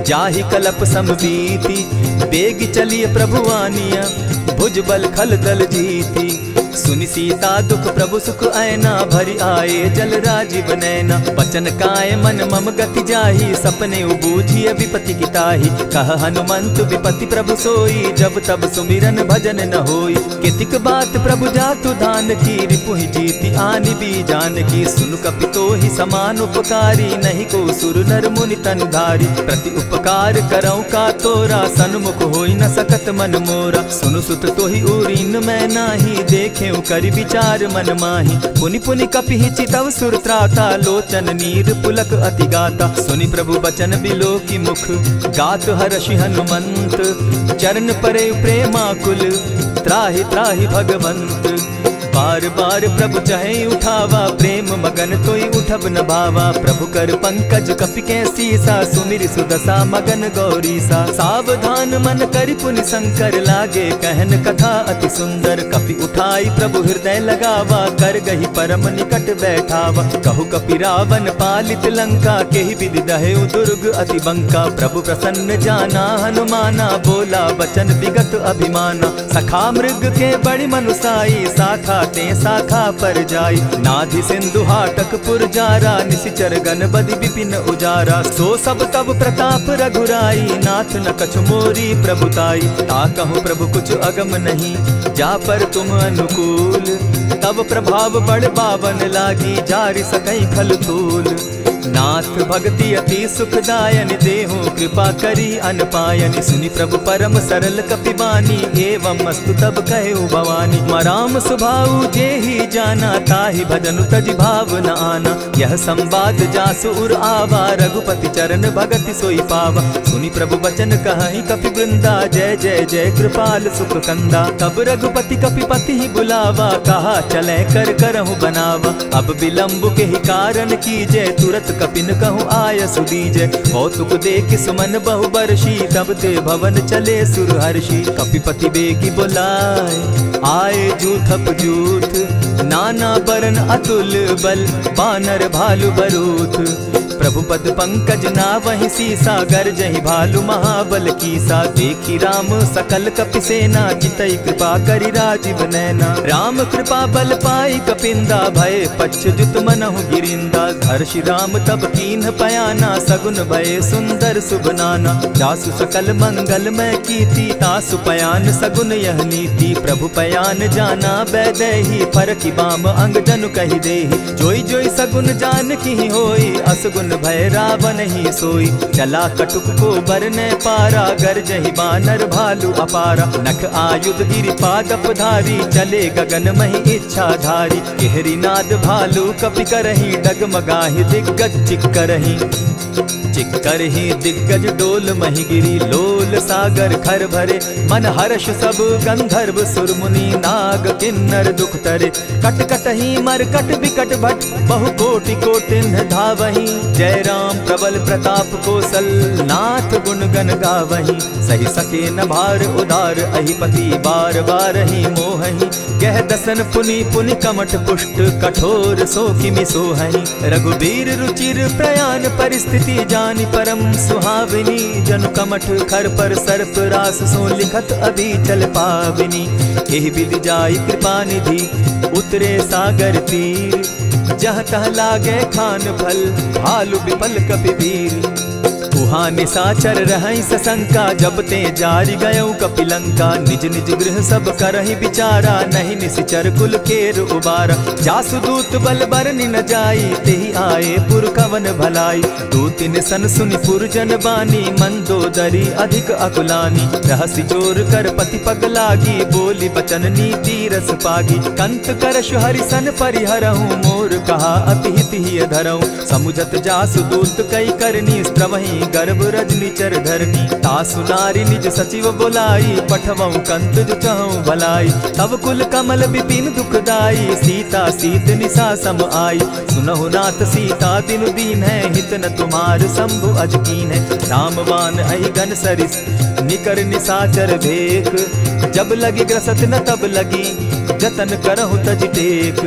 जाहि कलप समबीति। बेग चलिए प्रभु आनिया, भुज बल खल दल जीती। सुनि सीता दुख प्रभु सुख ऐना, भरी आए जल राजीव नैना। बचन काय मन मम गति जाहि, सपने बूझिए विपति की ताहि। कह हनुमंत विपति प्रभु सोई, जब तब सुमिरन भजन न होई। कितिक बात प्रभु जातु धान की, रिपुहि जीति आनि भी जान की। सुन कपितोहि समान उपकारी, नहीं को सुर नर मुनि तन धारी। प्रति उपकार करऊँ का तोरा, सन्मुख होई न सकत मन मोरा। सुनु सुत तोहि उरीन मैं नाही, देखे करि विचार मन माही। पुनि पुनि कपिहि चितव सुर त्राता, लोचन नीर पुलक अति गाता। सुनि प्रभु बचन बिलो की मुख, गात हर्षि हनुमंत। चरण परे प्रेमाकुल, त्राहि त्राहि भगवंत। बार बार प्रभु चहे उठावा, प्रेम मगन तोई उठब न भावा। प्रभु कर पंकज कपि के सीसा, सुमिर सुदशा मगन गौरीसा। सावधान मन करि पुनि शंकर, लागे कहन कथा अति सुंदर। कपि उठाई प्रभु हृदय लगावा, कर गही परम निकट बैठावा। कहु कपि रावण पालित लंका, केहि विधि दहेउ दुर्ग अति बंका। प्रभु प्रसन्न जाना हनुमाना, बोला वचन विगत अभिमाना। सखा मृग के बड़ी मनुसाई, साखा ते शाखा पर जाई। नाधि सिंधु हाटक पुर जारा, निशिचर गण बदि विपिन उजारा। सो सब तब प्रताप रघुराई, नाथ न कछु मोरी प्रभुताई। ताकहु प्रभु कुछ अगम नहीं, जा पर तुम अनुकूल। तब प्रभाव बड़ बावन लागी, जारि सकई खल तूल। नाथ भक्ति अति सुखदायनि, देहु कृपा करी अनपायनि। सुनि प्रभु परम सरल कपिबानी, एवं अस्तु तब कहु भवानी। मराम सुभाऊ जेहि जाना, ताहि भजनु तजि भाव न आना। यह संवाद जासु उर आवा, रघुपति चरण भगति सोई पावा। सुनि प्रभु बचन कहहि कपि वृंदा, जय जय जय कृपाल सुख कंदा। तब रघुपति कपिपति ही बुलावा, कहा चले कर करहु बनावा। अब विलंब के ही कारण कीजय, तुरत कपिन कहूँ आय सुदीजय। कौतुक देख सुमन बहु बरसी, तब ते भवन चले सुर हर्षि। कपिपति बेगी बुलाए, आए जूथप जूथ। नाना बरन अतुल बल, बानर भालु बरूथ। प्रभु पद पंकज नावहि सीसा, गरजहि भालु महाबल कीसा। देखी राम सकल कपि सेना, जितई कृपा करि राजीव नैना। राम कृपा बल पाई कपिंदा, भय पच्युत मनहु गिरिंदा। हर्षि राम तब कीन्ह पयाना, सगुन भय सुंदर शुभ नाना। जासु सकल मंगलमय कीर्ति, तासु पयान सगुन यह नीति। प्रभु पयान जाना बैदेही, फरकि बाम अंग जनु कहि देहि। जोई जोई सगुन जान की होई, असगुन भय रावण ही सोई। चला कटुक को बरने पारा, गरजहि बानर भालु अपारा। नख आयुध गिरि पादप धारी, चले गगन महि इच्छा धारी। केहरी नाद भालु कपि करहि, डगमगाहि दिग्गज चिक्करहि। चिक्करहि दिग्गज डोल महि गिरी, लोल सागर खर भरे। मन हर्ष सब गंधर्व सुर मुनि, नाग किन्नर दुख तरे। कट कटहि मरकट बिकट भट, बहु कोटि कोटिन्ह धावहि। जय राम प्रबल प्रताप कौशल, नाथ गुण गण गावहि। सही सके न भार उदार, अहिपति बार बार ही मोहहि। गह दसन पुनि पुनि कमठ पुष्ट, कठोर सो किमि सोहहि। रघुबीर रुचिर प्रयाण परिस्थिति, जानि परम सुहाविनी। जनु कमठ खर पर सर्प रास, सो लिखत अभी चल पाविनी। एहि विधि जाई कृपा निधि, उतरे सागर तीर। जहाँ तह लागे खान फल, भालु विपल कपि वीर। वहाँ निशाचर रहई सशंका, जब ते जारी गयऊ कपिलंका। निज निज गृह सब करहि विचारा, नहीं निशिचर कुल केर उबारा। जासुदूत बल बरनि न जाई, तेहि आए पुर कवन भलाई। दो तिन सन सुनि पुरजन बानी, मंदोदरी अधिक अकुलानी। रहसि जोर कर पति पग लागी, बोली बचन नीति रस पागी। कंत करश हरिसन परिहरहूँ, मोर कहा अति हित ही धरऊँ। समुझत जासुदूत कई करनी, स्त्रवहि गर्भ रजनी चर धरनी। तासु नारी निज सचिव बोलाई, पठवऊँ कंत जो चहूँ भलाई। तब कुल कमल विपिन दुखदाई, सीता सीत निशा सम आई। सुनहु नाथ सीता दिनु दीन है, हित न तुम्हार शंभु अजकीन है। रामबान अहि घन सरिस, निकर निशाचर भेक। जब लगी ग्रसत न तब लगी, जतन करहु तज टेक।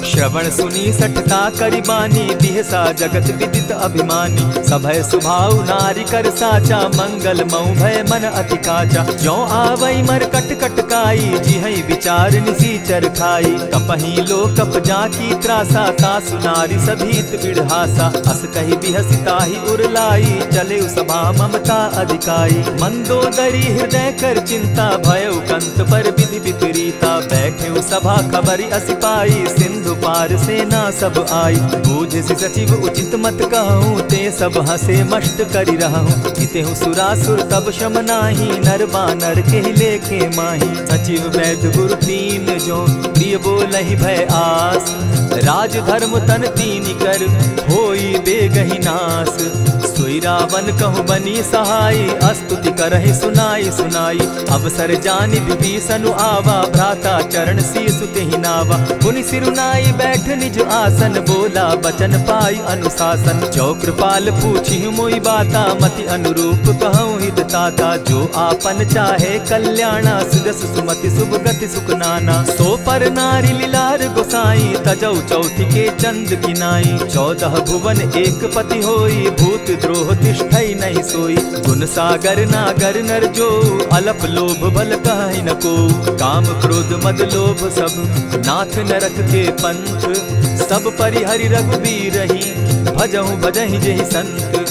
श्रवण सुनी सठता करिबानी, बिहसा जगत विदित अभिमानी। सभय सुभाव नारी कर साचा, मंगल मऊ भय मन अति काचा। जो आवई मर कट कट काई, जिहई विचार निसीचर खाई। कपही लो कप जाकी त्रासा, तासु नारी सभीत बिढ़ासा। अस कही बिहसिता ही उरलाई, चले सभा ममता अधिकाई। मंदोदरी हृदय कर चिंता, भयउ कंत पर विधि विपरीता। बैठे सभा खबरी असी पाई, सिंधु पार सेना सब आई। बूझ सचिव उचित मत कहूँ, ते सब हसे मष्ट करि रहूँ। इतेहु सुरासुर तब शम नाही, नर बानर के लेखे माही। सचिव वैद्य गुरु तीन जो, प्रिय बोलहि भय आस। राज धर्म तन तीन कर, होई बेगहि नास। सोई रावण कहु बनी सहाई, अस्तुति करहि सुनाई सुनाई। अवसर जानि विभीषण आवा, भ्राता चरण शीस तेहि नावा। पुनि सिरुनाई बैठ निज आसन, बोला बचन पाई अनुशासन। जो कृपाल पूछि मोई बाता, मति अनुरूप कहूँ हित ताता। जो आपन चाहे कल्याणा, सुजस सुमति शुभ गति सुख नाना। सो पर नारी लीलार गोसाई, तजौ चौथि के चंद किनाई। 14 भुवन एक पति होई, भूत द्रोह तिष्ठई नहीं सोई। गुण सागर नागर नर जो, अलप लोभ बल कहि न को। काम क्रोध मद लोभ सब, नाथ नरक के पंथ। सब परिहरि रघुबीरहि, भजहु भजहि जेहि संत।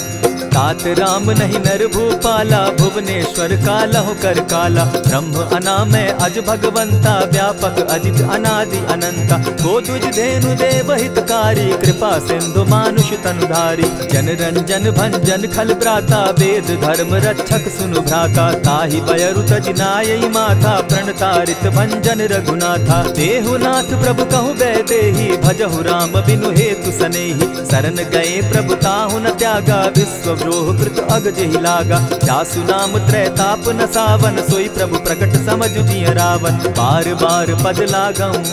तात राम नहीं नर भूपाला, भुवनेश्वर कालहु कर काला। ब्रह्म अनामय अज भगवंता, व्यापक अजित अनादि अनंता। गोद्विज धेनु देव हितकारी, कृपा सिंधु मानुष तनुधारी। जन रंजन भंजन खल भ्राता, वेद धर्म रक्षक सुनु भ्राता। ताहि बयरु तज नायई माथा, प्रणतारित भंजन रघुनाथा। देहुनाथ प्रभु कहु बैदेहि, भजहु राम बिनु हेतु सनेहि। शरण गए प्रभु ताहु न त्यागा, विश्व द्रोह कृत अग जेहि लागा। जासु नाम त्रैताप न सावन, सोई प्रभु प्रकट समझ जिय रावण। बार बार पद लागऊं,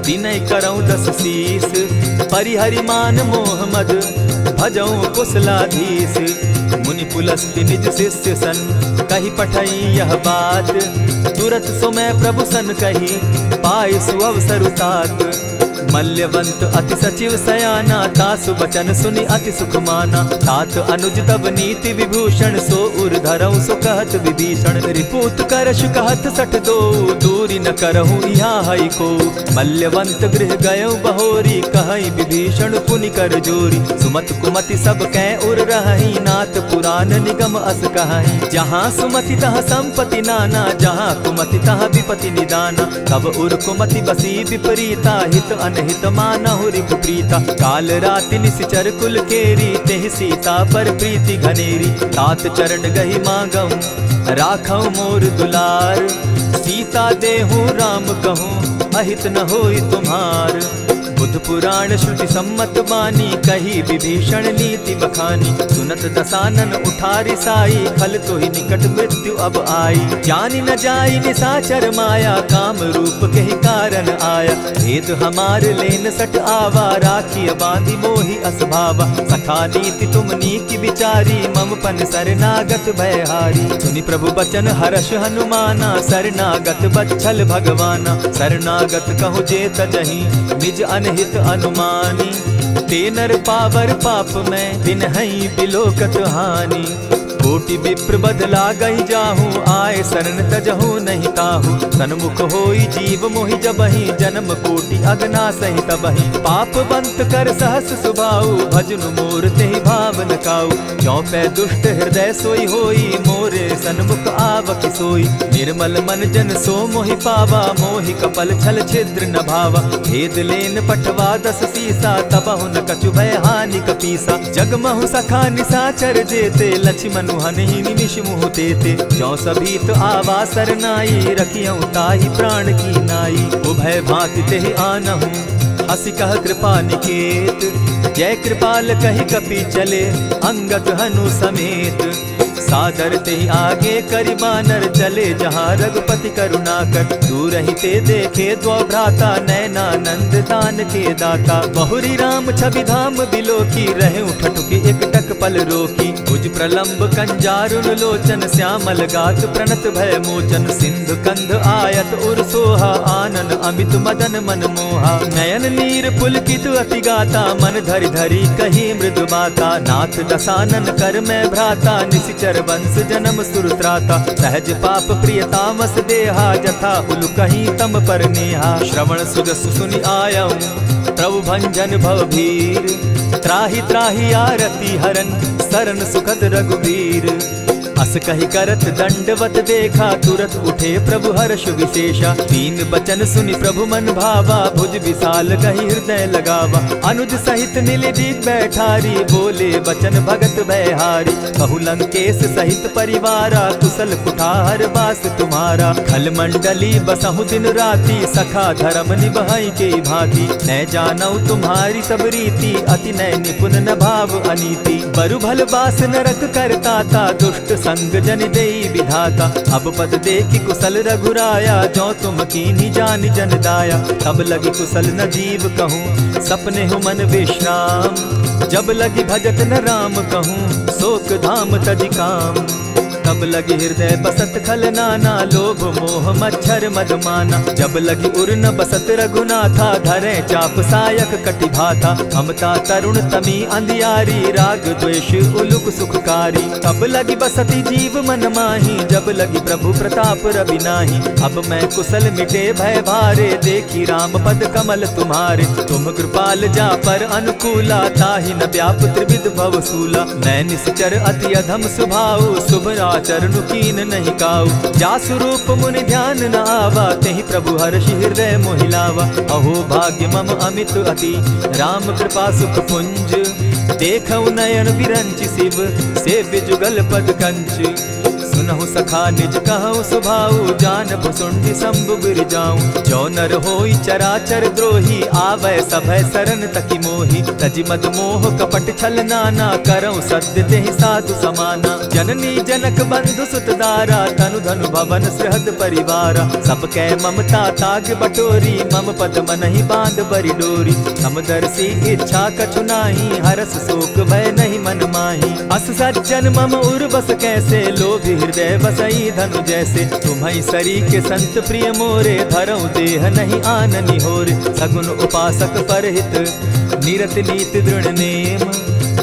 विनय करऊं 10 शीस। परिहरि मान मोह मद, भजऊं कुशलाधीश। मुनि पुलस्ति निज शिष्य सन, कही पठई यह बात। तुरत सो मैं प्रभु सन कही, पाए सुअवसर तात। मल्यवंत अति सचिव सयाना, तासु बचन सुनि अति सुख माना। तात अनुज तब नीति विभूषण, सो उर धरऊं सो कहत विभीषण। रिपुत करश कहत सठ दो, दूरी न करहूँ यहाँ हई को। मल्यवंत गृह गयऊ बहोरी, कहई विभीषण पुनि कर जोरी। सुमत कुमति सब कै उर रहई, नाथ पुराण निगम अस कहई। जहाँ सुमति तहाँ संपत्ति नाना, जहाँ कुमति तहाँ विपति निदाना। तब उर कुमति बसी विपरीता, हित अनहित मानहु रिपु प्रीता। काल राति निशिचर कुल केरी, तेहि सीता पर प्रीति घनेरी। तात चरण गहि मांगऊं, राखऊं मोर दुलार। सीता देहूँ राम कहूँ, अहित न होई तुम्हार। बुध पुराण श्रुति सम्मत बानी, कही विभीषण नीति बखानी। सुनत दसानन उठारी साई, खल तो ही निकट मृत्यु अब आई। जानि न जाई निशाचर माया, काम रूप के ही कारण आया। भेद हमार लेन सट आवा, राखिय बांधी मोहि असभावा। सखा नीति तुम नीति विचारी, मम पन शरणागत भयहारी। सुनि प्रभु बचन हर्ष हनुमाना, शरणागत बच्छल भगवाना। शरणागत कहु जे तजहि, निज अनहित अनुमानी। ते नर पावर पाप में, दिन हई बिलोकत हानि। कोटि विप्र बदला गई जाहूँ, आए शरण तजहू नहीं ताहू। सन्मुख होई जीव मोहि जबहि, जन्म कोटि अगना सही तबहि। पाप बंत कर सहस सुभाऊ, भजनु मोर तेहि भावन काऊ। चौपै दुष्ट हृदय सोई होई, मोरे सन्मुख आवक सोई। निर्मल मन जन सो मोहि पावा, मोहि कपल छल छिद्र न भावा। भेद लेन पठवा 10 सीसा, तबहु न कछु भय हानि कपीसा। जगमहु सखा निसाचर जेते, लक्ष्मनु हनहि निमिष मुह तेते। जो सभी तो आवा सरनाई, रखियऊ ताहि प्राण की नाई। उभय भांति तेहि आनहु, हसी कह कृपा निकेत। जय कृपाल कहि कपि चले, अंगद हनु समेत। सादर ते आगे करि बानर चले, जहाँ रघुपति करुणाकर। दूर ही ते देखे द्वौ भ्राता, नैनानंद दान के दाता। बहुरी राम छवि धाम बिलोकी, रहे ठठुकी एक टक पल रोकी। भुज प्रलंब कंजारुन लोचन, श्यामल गात प्रणत भय मोचन। सिंधु कंध आयत उर सोहा, आनन अमित मदन मन मोहा। नयन नीर पुलकित अति गाता, मन धरि धरि कही मृदु बाता। नाथ दसानन कर मैं भ्राता, निशिचर वंश जन्म सुरत्राता। सहज पाप प्रिय तामस देहा, जथा उलु कहीं तम पर नेहा। श्रवण सुजस सुनि आयऊं, प्रभु भंजन भव भीर। त्राहि त्राहि आरती हरन, सरन सुखद रघुबीर। अस कहि करत दंडवत देखा, तुरत उठे प्रभु हर्ष विशेषा। दीन बचन सुनि प्रभु मन भावा, भुज विशाल कहि हृदय लगावा। अनुज सहित नीलदीप बैठारी, बोले बचन भगत भयहारी। कहु लंकेश सहित परिवारा, कुशल कुठार बास तुम्हारा। खल मंडली बसहु दिन राति, सखा धर्म निभाई के भांति। न जानऊ तुम्हारी सब रीति, अति नय निपुण न भाव अनीति। बरु भल बास नरक करताता, दुष्ट संग जन देई विधाता। अब पद देखि कुशल रघुराया, जो तुम कीन्ही जान जन दाया। तब लगी कुशल न जीव कहूँ, सपने हो मन विश्राम। जब लगी भजत न राम कहूँ, शोक धाम तज काम। तब लगी हृदय बसत खल नाना, लोभ मोह मच्छर मद माना। जब लगी उर न बसत रघुनाथा, धरे चाप सायक कटि भाता। ममता तरुण तमी अंधियारी, राग द्वेष उलुक सुखकारी। तब लगी बसती जीव मन माही, जब लगी प्रभु प्रताप रवि नाही। अब मैं कुशल मिटे भय भारे, देखी राम पद कमल तुम्हारे। तुम कृपाल जा पर अनुकूला, ताहि न व्याप त्रिविध भव सूला। मैं निश्चर अति अधम सुभाऊ, शुभ चरणु कीन नहीं काऊ। जासु रूप मुनि ध्यान न आवा, तेहि प्रभु हर्षि हृदय मोहिलावा। अहो भाग्य मम अमित अति, राम कृपा सुख पुंज। देखऊ नयन विरंचि शिव, सेव्य जुगल पद कंच। सुनहु सखा निज कहूँ सुभाऊ, जानब सुंडि शंभु गिर जाऊं। जो नर होई चराचर द्रोही, आवे सभय शरण तकी मोही। तजि मद मोह कपट छल नाना, करऊँ सत्य तेहि साधु समाना। जननी जनक बंधु सुत दारा, तनु धनु भवन सृहद परिवारा। सब कै ममता ताग बटोरी, मम पद मनहि बांध बरि डोरी। समदर्शी इच्छा कछु नाही, हरस शोक भय नहीं मन माही। अस सज्जन मम उर बस कैसे, लोभी हृदय बसई धनु जैसे। तुम्हि सरी के संत प्रिय मोरे, धरऊ देह नहीं आननि होरे। सगुन उपासक परहित, निरत नीति दृढ़ नेम।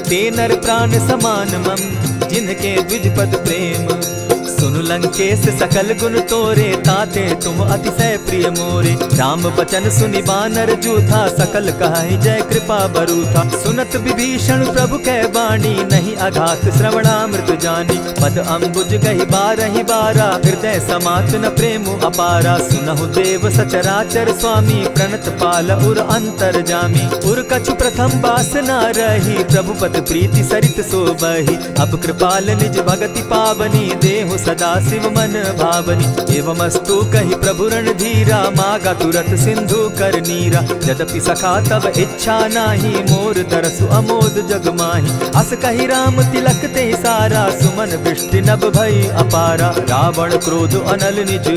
ते नर प्राण समान मम, जिनके द्विज पद प्रेम। सुनु लंकेश सकल गुण तोरे, ताते तुम अतिशय प्रिय मोरे। राम बचन सुनि बानर जूथा, सकल कहाई जय कृपा बरूथा। सुनत विभीषण प्रभु कै बाणी, नहीं अघात श्रवणामृत जानी। पद अम्बुज गहि बारहि बारा, हृदय समात न प्रेम अपारा। सुनहु देव सचराचर स्वामी, प्रणत पाल उर अंतर जामी। उर कछु प्रथम बास न रही, प्रभु पद प्रीति सरित सोबहि। अब कृपाल निज भगति पावनी, देहु सदा शिव मन भावनी। एवमस्तु कहि प्रभु रणधीरा, मागा तुरत सिंधु कर नीरा। यद्यपि सखा तब इच्छा नाही, मोर तरसु अमोद जग माही। अस कहि राम तिलक ते सारा, सुमन वृष्टि नभ भई अपारा। रावण क्रोध अनल निज,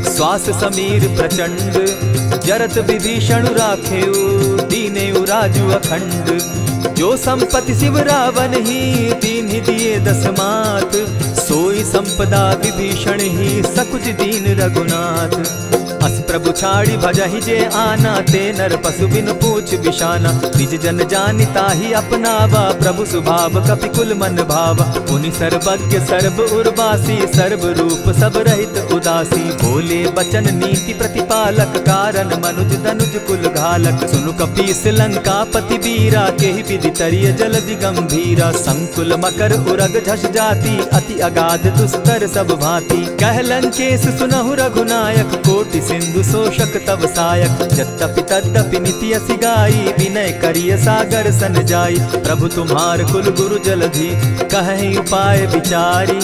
श्वास समीर प्रचंड। जरत विभीषण राखेउ, दीनेउ राजु अखंड। जो संपत्ति शिव रावण ही, दीन्हि दिए 10 मात। सोई संपदा विभीषण ही, सकुच दीन रघुनाथ। अस प्रभु छाड़ी भजहि जे आना, ते नर पशु बिन पूछ बिशाना। निज जन जानि ताहि अपनावा, प्रभु स्वभाव कपि कुल मन भावा। उनि सर्वज्ञ सर्व उर्वासी, सर्व रूप सब रहित उदासी। बोले बचन नीति प्रतिपालक, कारण मनुज धनुज कुल घालक। सुनु कपीस लंकापति वीरा, केहि विधि तरिय जलधि गंभीरा। संकुल मकर उरग झष जाति, अति अगाध दुस्तर सब भांति। कह लंकेश सुनहु रघुनायक, कोटि सिंधु शोषक तब सायक। यद्यपि तद्यपि निति असि गाई, विनय करिय सागर सन जाई। प्रभु तुम्हार कुल गुरु जलधि, कहि उपाय विचारी।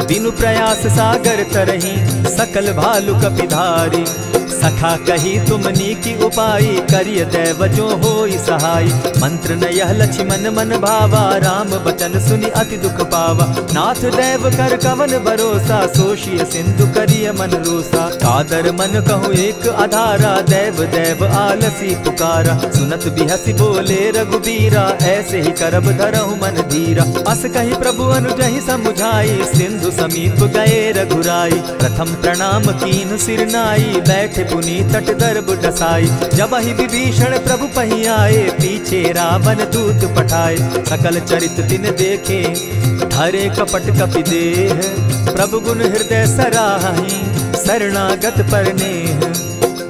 बिनु प्रयास सागर तरही, सकल भालु कपिधारी। सखा कही तुमनी की उपाय, करिय दैव जो होई सहाय। मंत्र न यह लक्ष्मण मन भावा, राम बचन सुनि अति दुख पावा। नाथ दैव कर कवन भरोसा, सोषिय सिंधु करिय मन रोसा। कादर मन कहूँ एक आधारा, दैव दैव आलसी पुकारा। सुनत बिहसी बोले रघुबीरा, ऐसे ही करब धरहु मन धीरा। अस कही प्रभु अनुजहि समुझाई, सिंधु समीप गए रघुराई। प्रथम प्रणाम कीन सिर नाई, बैठे पुनि तट दर्भ डसाई। जब ही विभीषण प्रभु पही आए, पीछे रावण दूत पठाए। सकल चरित तिन देखे, धरे कपट कपि देह। प्रभु गुण हृदय सराहि, शरणागत पर नेह।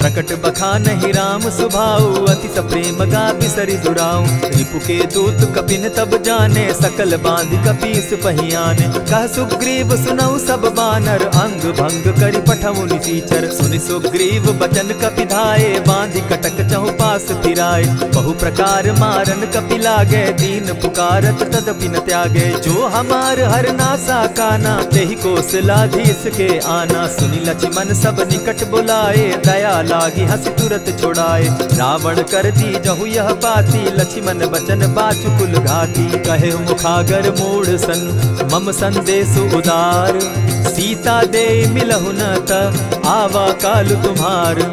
प्रकट बखानहि राम सुभाऊ, अति सप्रेम गा बिसरि दुराऊ। रिपु के दूत कपिन तब जाने, सकल बांधि कपीस पहियाने। कह सुग्रीव सुनऊ सब बानर, अंग भंग करि पठऊ निसीचर। सुनि सुग्रीव बचन कपि धाये, बांधि कटक चहु पास फिराए। बहु प्रकार मारन कपि लागे, दीन पुकारत तदपि न त्यागे। जो हमार हर नासा काना, तेहि कौशलाधीश के आना। सुनि लक्ष्मण सब निकट बुलाए, दया लागी हंस तुरत छुड़ाए। रावण कर दी जहु यह पाती, लक्ष्मण बचन बाचु कुल घाती। कहे मुखागर मूढ़ सन, मम संदेश उदार। सीता दे मिलहु न त, आवा काल तुम्हार।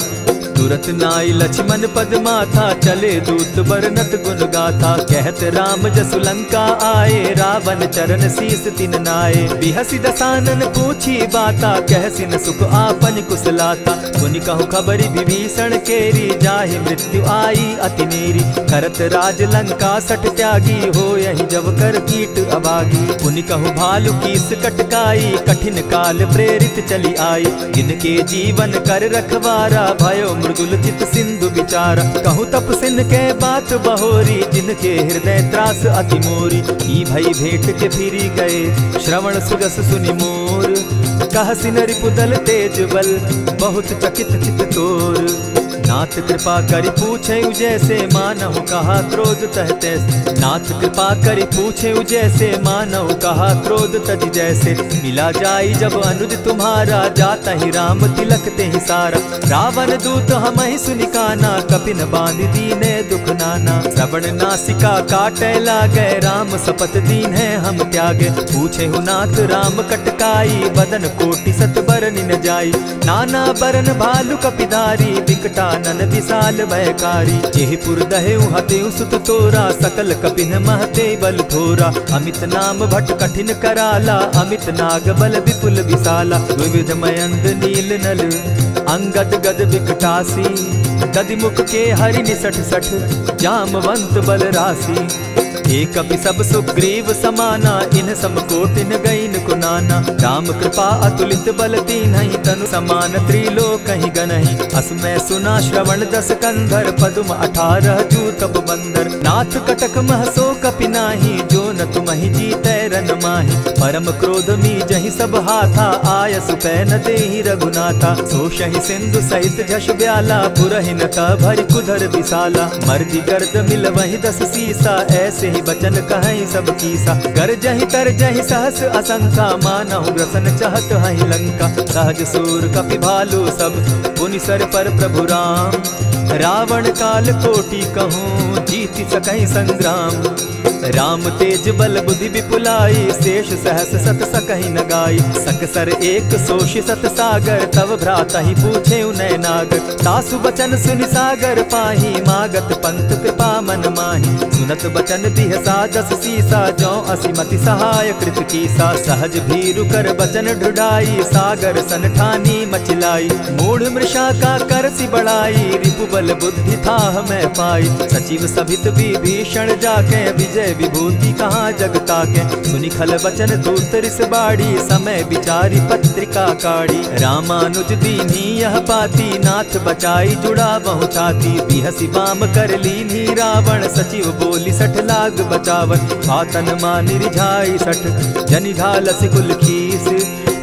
तुरत नाई लक्ष्मण पद माथा, चले दूत बरनत गुण गाथा। कहत राम जसु लंका आए, रावण चरण शीस तिन नाये। बिहसि दसानन पूछी बाता, कहसिन सुख आपन कुशलाता। मुनि कहु खबरि विभीषण केरी, जाहि मृत्यु आई अति नेरी। करत राज लंका सठ त्यागी, हो यही जब कर कीट अभागी। मुनि कहु भालु कीस कटकाई, कठिन काल प्रेरित चली आई। जिनके जीवन कर रखवारा, भयो मृदुल चित सिंधु विचारा। कहूँ तप सिन के बात बहोरी, जिनके हृदय त्रास अति मोरी। की भई भेंट के फिरी गए, श्रवण सुजस सुनि मोर। कह सिन रिपुदल तेज बल, बहुत चकित चित तोर। नाथ कृपा करि पूछे जैसे, मानहु कहा क्रोध तह तैसे। नाथ कृपा करि पूछे जैसे, मानहु कहा क्रोध तज जैसे। मिला जाई जब अनुज तुम्हारा, जाता ही राम तिलक ते ही सारा। रावण दूत हम ही सुनि काना, कपिन बांधि दीने दुख नाना। श्रवण नासिका काटे लागे, राम सपत दीन है हम त्यागे। पूछे हु नाथ राम कटकाई, बदन कोटि सत बरनि न जाई। नाना बरन भालु कपिधारी, विकटा नन विशाल भयकारी। जेहिपुर दहेउ हतेउ सुत तोरा, सकल कपिन महते बल थोरा। अमित नाम भट कठिन कराला, अमित नाग बल विपुल विशाला। द्विविध मयंद नील नल, अंगद गद विकटासी। दधिमुख के हरि निसठ सठ, जामवंत बल राशि। एक कपि सब सुग्रीव समाना, इन सम कोटिन गईन कुनाना। राम कृपा अतुलित बल तीन्हि, तनु समान त्रिलोक ही गनहि। असमय सुना श्रवण दस कंधर, पदुम 18 जूतप बंदर। नाथ कटक महसो कपि नाही, जो न तुमहि जीतै रन माहि। परम क्रोध मी जहि सब हाथा, आयसु पै न देहि रघुनाथा। सोषहि सिंधु सहित झष ब्याला, पुरहिन त भरि कुधर विशाला। मर्दि गर्द मिल वहि 10 सीसा, ऐसे ही बचन कहीं सब कीसा। गरजहि तरजहि सहस असंख्या, मानहु ग्रसन चहत हहि लंका। सहज सूर कपि भालु सब, पुनि सर पर प्रभु राम। रावण काल कोटि कहूँ, जीति सकहि संग्राम। राम तेज बल बुद्धि विपुलाई, शेष सहस सत सकहि न गाई। सकसर एक सोष सत सागर, तव भ्राता ही पूछे उनय नागर। तासु बचन सुनि सागर पाही, मागत पंत कृपा मन माही। सुनत बचन दिह साजस सीसा, जौ असिमति सहाय कृत कीसा। सहज भीरु कर बचन ढुढ़ाई, सागर सन ठानी मचिलाई। मूढ़ मृषा का करसि बढ़ाई, रिपुबल बुद्धि थाह मैं पाई। सचिव सभित विभीषण जाके, विजय विभूति कहाँ जग ताके। सुनि खल बचन दूत रिस बाड़ी, समय विचारी पत्रिका काढ़ी। रामानुज दीन्ही यह पाती, नाथ बचाई जुड़ा बहु छाती। बिहसी बाम कर लीन्ही रावण, सचिव बोली सठ लाग बचावन। आतन मानि रिझाई सठ, जनि ढालसि कुल खीस।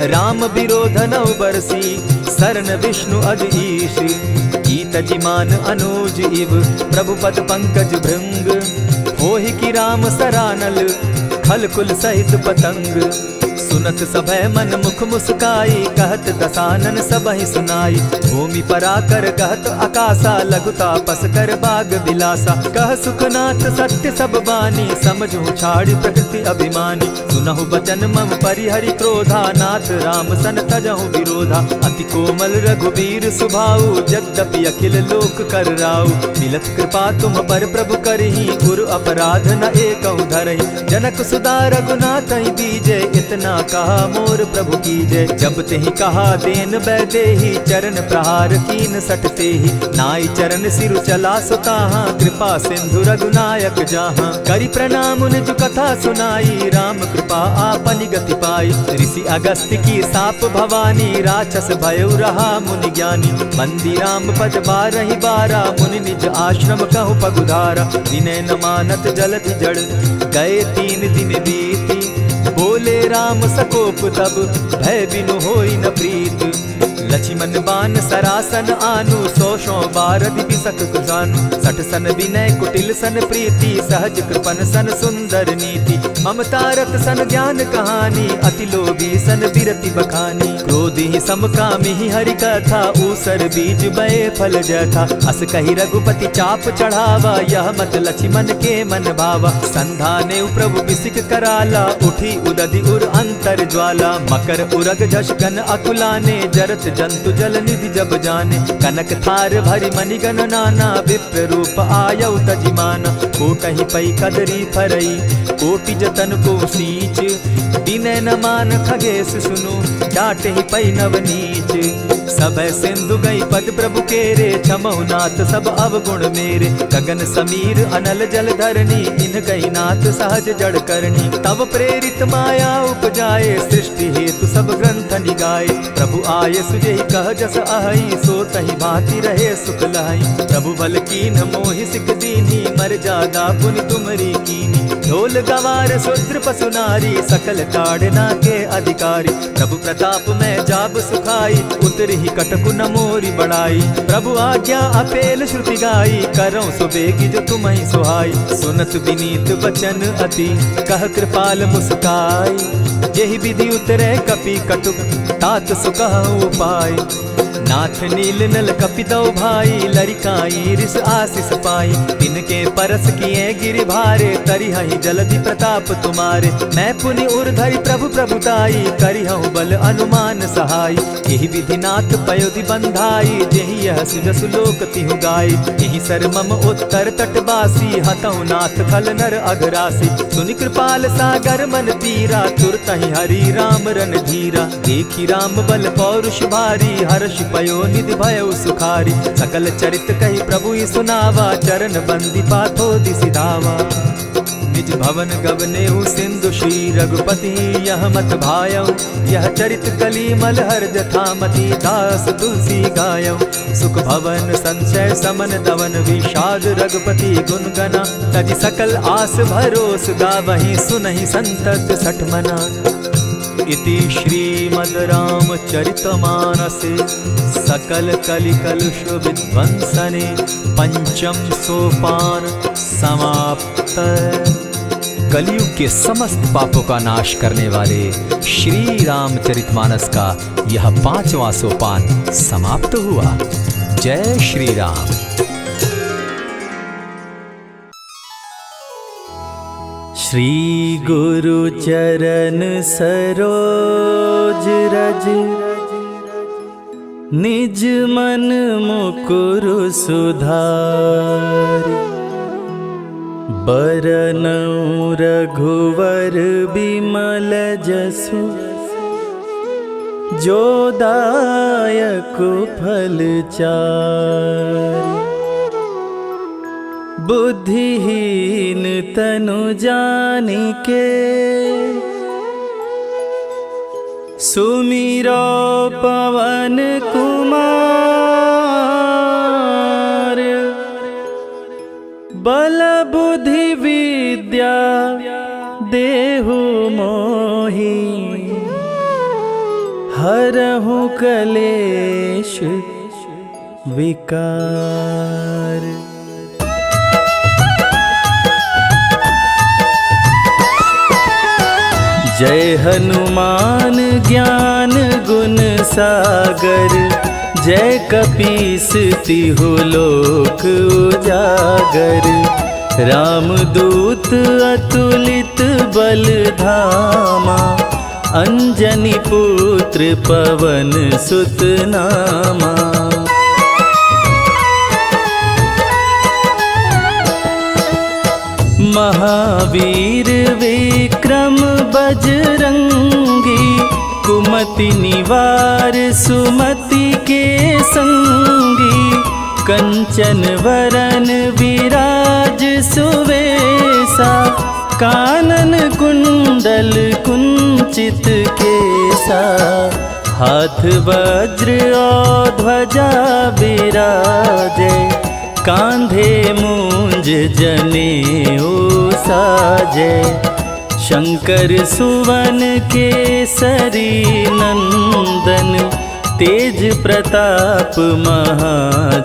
राम विरोध नौ बरसी, सरन विष्णु अज ईश। ईत जिमान अनुज इव, प्रभु पद पंकज भृंग। होहि कि राम सरानल, खल कुल सहित पतंग। सुनत सभय मन मुख मुस्काई, कहत दसानन सबहि सुनाई। भूमि पराकर कहत आकाशा, लघुता पस कर बाग बिलासा। कह सुखनाथ सत्य सब बानी, समझू छाड़ प्रकृति अभिमानी। सुनहु बचन मम परिहरि क्रोधा, नाथ राम सन तजहु विरोधा। अति कोमल रघुबीर सुभाऊ, यद्यपि अखिल लोक कर राऊ। मिलत कृपा तुम पर प्रभु करही, गुरु अपराध न एकहु धरहि। जनक सुदा रघुनाथ ही दीजे, इतना कहा मोर प्रभु की जय। जब तेहि कहा देन बैदेही, चरण प्रहार कीन सटते ही। नाई चरण सिरु चला सुताहा, कृपा सिंधु रघुनायक जाहा। करि प्रणाम निज कथा सुनाई, राम कृपा आपनि गति पाई। ऋषि अगस्त की साप भवानी, राक्षस भयउ रहा मुनि ज्ञानी। बंदी राम पद बारहि बारा, मुनि निज आश्रम कहु पगुधारा। विनय न मानत जलधि जड़, गए 3 दिन बीती। बोले राम सकोप तब, भय बिनु होई न प्रीत। लक्ष्मण बान सरासन आनु, 100 बारधि बिसक कुजानु। 60 सन विनय कुटिल सन प्रीति, सहज कृपन सन सुंदर नीति। ममता रत सन ज्ञान कहानी, अति लोभी सन बिरति बखानी। क्रोधि समकामी हरि कथा, ऊसर बीज बये फल जथा। अस कहि रघुपति चाप चढ़ावा, यह मत लक्ष्मण के मन भावा। संधाने प्रभु बिसिक कराला, उठी उदधि उर अंतर ज्वाला। मकर उरग झष गन अकुलाने, जरत जंतु जल निधि जब जाने। कनक थार भरी मणिगण नाना, विप्र रूप आयौ तजिमाना। कोटहि पै कदरी फरई, कोटि जतन को सींच। विनय न मान खगेश सुनु, डांटहि पै नवनीच। सब सिंधु गई पद प्रभु केरे, छमहु नाथ सब अवगुण मेरे। गगन समीर अनल जल धरनी, इन गई नाथ सहज जड़ करनी। तब प्रेरित माया उपजाए, सृष्टि हेतु सब ग्रंथ निगाए। प्रभु आये सुजेहि कह जस अहई, सो तहि भांति रहे सुख लहई। प्रभु बल कीन्ह मोहि सिख दीन्ही, मर्यादा पुनि तुमरी कीनी। ढोल गवार शूद्र पशु नारी, सकल ताड़ना के अधिकारी। प्रभु प्रताप में जाब सुखाई, उतरहि कटकु न मोरी बड़ाई। प्रभु आज्ञा अपेल श्रुति गाई, करऊं सो बेगी जो तुम्हि सुहाई। सुनत विनीत वचन अति, कह कृपाल मुस्काई। जेहि विधि उतरे कपि कटुक, तात सुकहु उपाय। नाथ नील नल कपितौ भाई, लरिकाई रिस आशीष पाई। तिनके परस किए गिरि भारे, तरिहहि जलधि प्रताप तुम्हारे। मैं पुनि उर्धरि प्रभु प्रभुताई, करिहु बल अनुमान सहाय। यही विधि नाथ पयोधि बंधाई, जेहि यह सुजसु लोक तिहु गाई। यही सर मम उत्तर तटवासी, हतहु नाथ खल नर अघरासी। सुनि कृपाल सागर मन तीरा, तुरतहि हरि राम रन धीरा। देखी राम बल पौरुष भारी, हर्ष पयो निधि भयउ सुखारी। सकल चरित कहि प्रभु सुनावा, चरण बंदी पाथो दिसि धावा। निज भवन गवनेहु सिंधु श्री रघुपति, यह मत भायऊ। यह चरित कली मलहर जथामति, दास तुलसी गायऊ। सुख भवन संशय समन दवन, विषाद रघुपति गुण गना। तज सकल आस भरोस, गावहि सुनहि संतत सठ मना। इति श्रीमद् रामचरितमानसे, सकल कलि कलुष विध्वंसने। पंचम सोपान समाप्त। कलयुग के समस्त पापों का नाश करने वाले श्री रामचरितमानस का यह 5वां सोपान समाप्त हुआ। जय श्री राम। श्री गुरु चरण सरोज रज, निज मन मुकुरु सुधारि। बरनउँ रघुवर बिमल जसु, जो दायक फल चारि। बुद्धिहीन तनु जानिके, सुमिरो पवन कुमार। बल बुद्धि विद्या देहु मोहि, हरहु कलेश विकार। जय हनुमान ज्ञान गुण सागर, जय कपीस तिहु लोक उजागर। रामदूत अतुलित बल धामा, अंजनी पुत्र पवन सुत नामा। महावीर विक्रम बजरंगी, कुमति निवार सुमति के संगी। कंचन वरन विराज सुवेसा, कानन कुंडल कुंचित केसा। हाथ वज्र और ध्वजा बिराजे, कांधे मूंज जनेऊ साजे। शंकर सुवन केसरी नंदन, तेज प्रताप महाजगवंदन।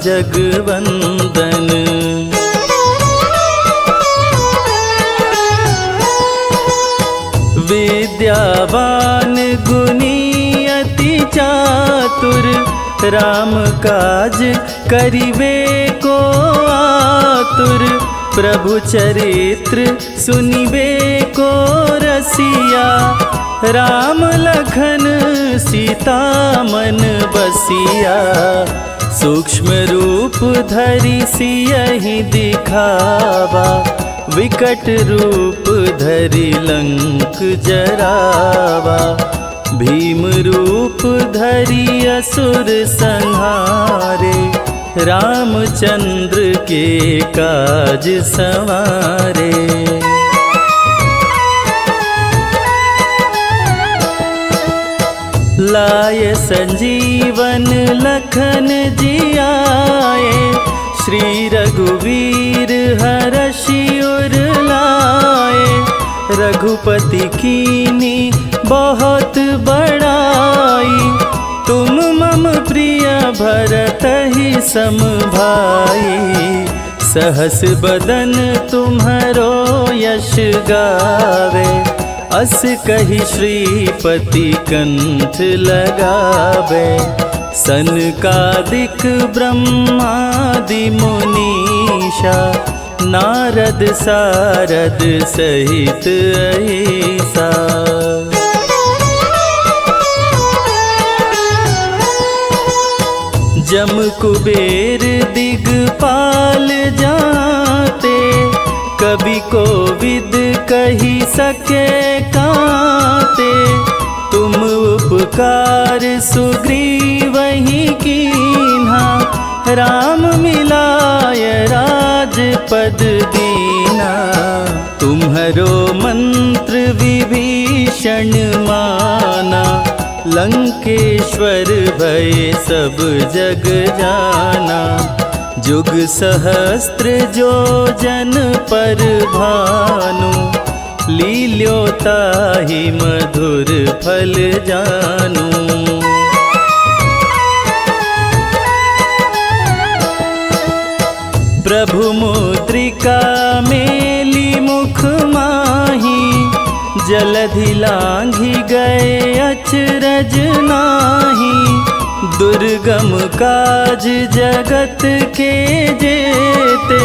विद्यावान गुणी अति चातुर, राम काज करिवे को आतुर। प्रभु चरित्र सुनिबे को रसिया, राम लखन सीता मन बसिया। सूक्ष्म रूप धरि सियहि दिखावा, विकट रूप धरि लंक जरावा। भीम रूप धरि असुर संहारे, रामचंद्र के काज संवारे। लाय संजीवन लखन जियाए, श्री रघुवीर हरषि उर लाए। रघुपति कीनी बहुत बड़ाई, तुम मम प्रिय भरतहि सम भाई। सहस बदन तुम्हरो यश गावे, अस कहि श्रीपति कंठ लगावे। सनकादिक ब्रह्मादि मुनीषा, नारद सारद सहित अहिसा। जम कुबेर दिगपाल जाते, कवि कोविद कही सके काते। तुम उपकार सुग्रीवहि कीन्हा, राम मिलाय राजपद दीना। तुम्हरो मंत्र विभीषण माना, लंकेश्वर भय सब जग जाना। जुग सहस्त्र जो जन पर भानु, लील्योताहि मधुर फल जानू। प्रभु मुद्रिका मेली मुख माही, जलधि लांघि गए अचरज नाही। दुर्गम काज जगत के जेते,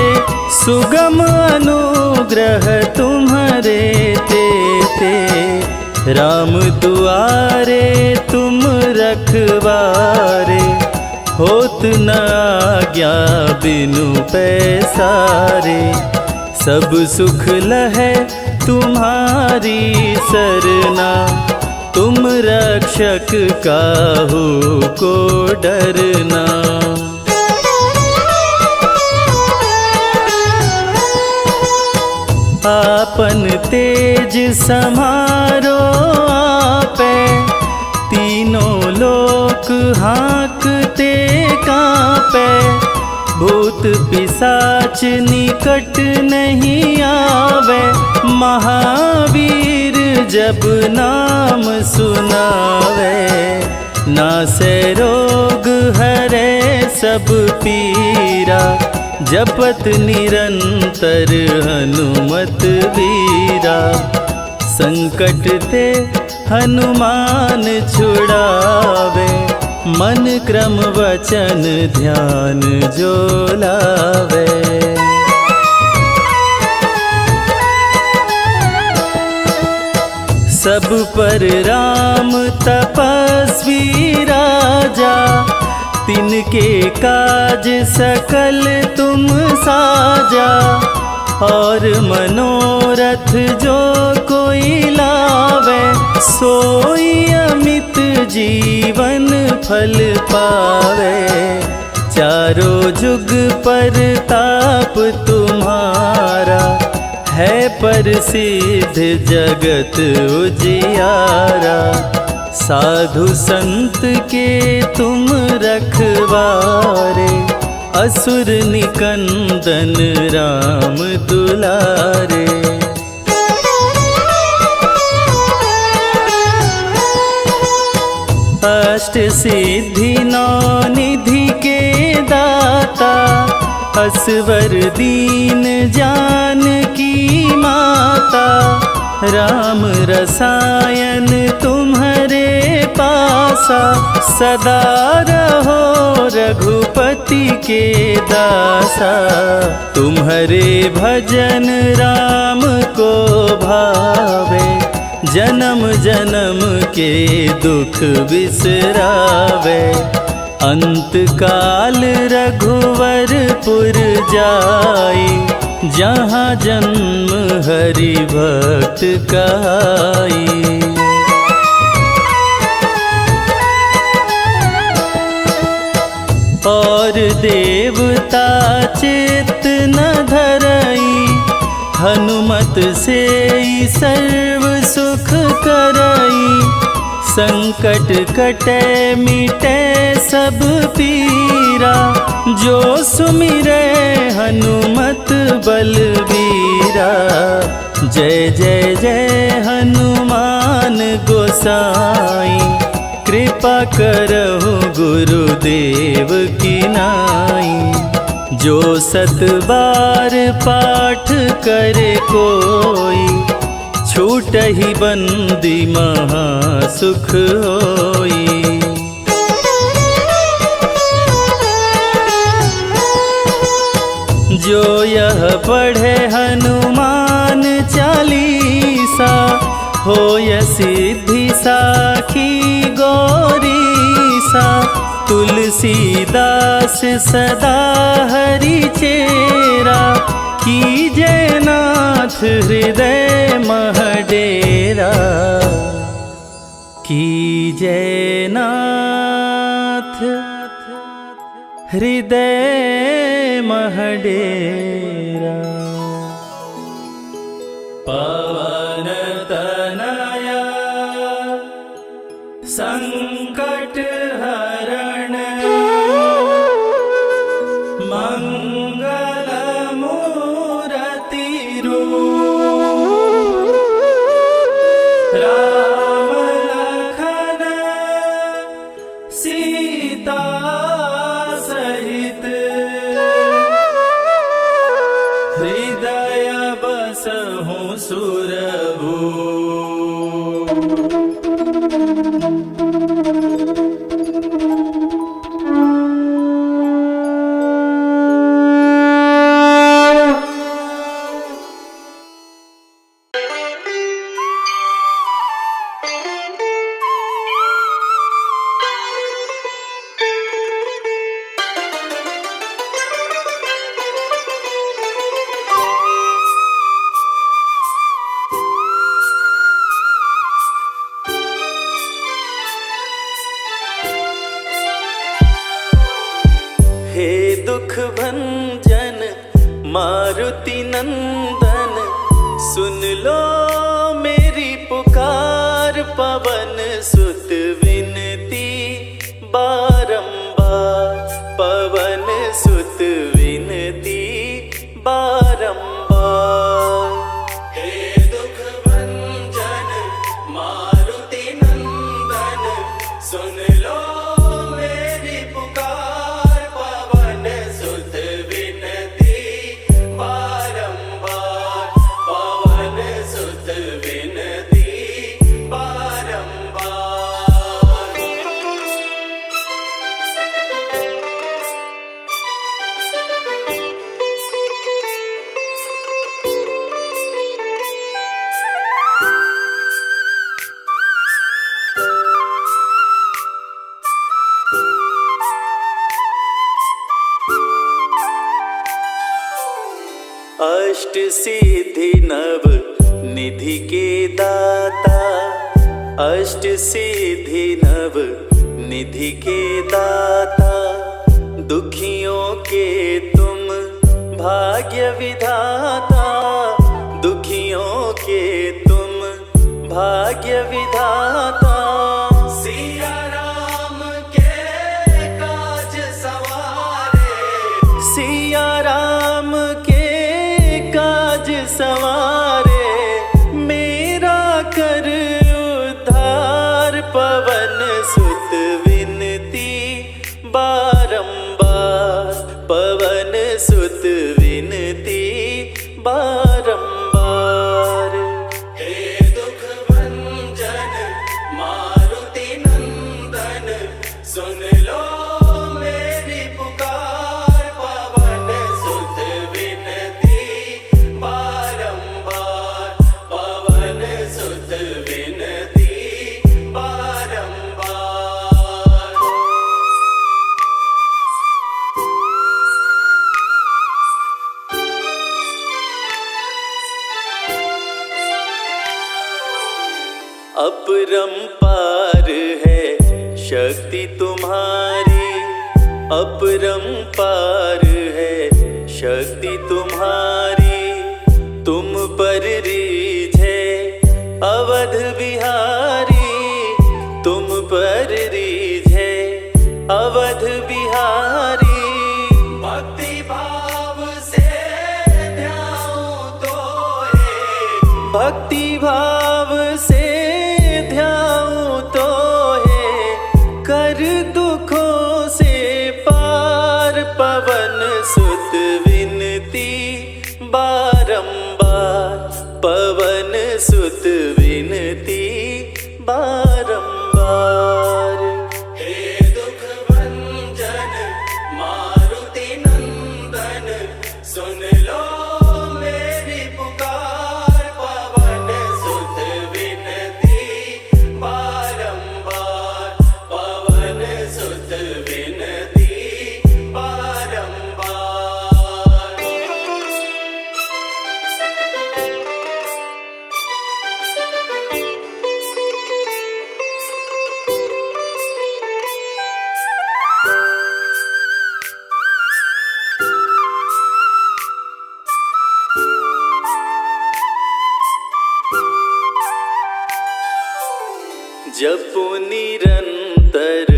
सुगम अनुग्रह तुम्हारे ते राम दुआरे तुम रखवारे, होत न आज्ञा बिनु पैसारे। सब सुख लहै तुम्हारी सरना, तुम रक्षक काहू को डरना। आपन तेज समारो आपे, तीनों लोक हाँकते कांपे। भूत पिशाच निकट नहीं आवे, महावीर जब नाम सुनावे। नासे रोग हरे सब पीरा, जपत निरंतर हनुमत वीरा। संकट ते हनुमान छुड़ावे, मन क्रम वचन ध्यान जो लावे। सब पर राम तपस्वी राजा, तिनके काज सकल तुम साजा। और मनोरथ जो कोई लावे, सोई अमित जीवन फल पावे। चारों जुग पर ताप तुम्हारा, है प्रसिद्ध जगत उजियारा। साधु संत के तुम रखवारे, असुर निकंदन राम दुलारे। अष्ट सिद्धि नौ निधि के दाता, असवर दीन जानकी माता। राम रसायन तुम्हारे पासा, सदा रहो रघुपति के दासा। तुम्हारे भजन राम को भावे, जन्म जन्म के दुख बिसरावे। अंत काल रघुवरपुर जाई, जहाँ जन्म हरि भक्त कहाई। और देवता चित्त न धरई, हनुमत से सर्व सुख करई। संकट कटे मिटे सब पीरा, जो सुमिरे हनुमत बलबीरा। जय जय जय हनुमान गोसाई, कृपा करहु गुरुदेव की नाई। जो 7 बार पाठ करे कोई, छूटहि बंदी महा सुख होई। जो यह पढ़े हनुमान चालीसा, होय सिद्धि साखी गौरीसा। तुलसीदास सदा हरि चेरा, कीजे नाथ हृदय मह डेरा। कीजे नाथ हृदय मह डेरा। पवन तनया संकट हरण, मंगल मूरति रूप। राम लखन सीता सहित, पुकार पवन सुत विनती बारंबार, पवन सुत विनती बारंबार। हे दुख भंजन मारुति नंदन, सुन लो मेरी पुकार पवन सुत विनती बारंबार, पवन सुत विनती बारंबार। अष्ट सिद्धि नव निधि के दाता, अष्ट सिद्धि नव निधि के दाता, दुखियों के तुम भाग्य विधाता, दुखियों के तुम भाग्य विधाता। सिया राम के काज सवारे, सिया राम के काज सवारे, मेरा कर उद्धार पवन सुत विनती बारंबार, पवन सुत विनती बारंबार। हे दुख भंजन मारुति नंदन, सुन लो मेरी पुकार पवन सुत विनती बारंबार, पवन सुत विनती बारंबार। अपरंपार है शक्ति तुम्हारी, अपरंपार है शक्ति तुम्हारी, तुम पर रीझे अवध बिहारी, तुम पर रीझे अवध बिहारी। भक्ति भाव से ध्याऊं तो है, भक्ति भाव से ध्याऊं तो है, कर दुखों से पार पवन सुत विनती बारंबार, पवन सुत विनती बारंबार। हे दुख भंजन मारुति नंदन, सुन लो मेरी पुकार पवन सुत विनती बारंबार, पवन सुत विनती बारंबार। जपो निरंतर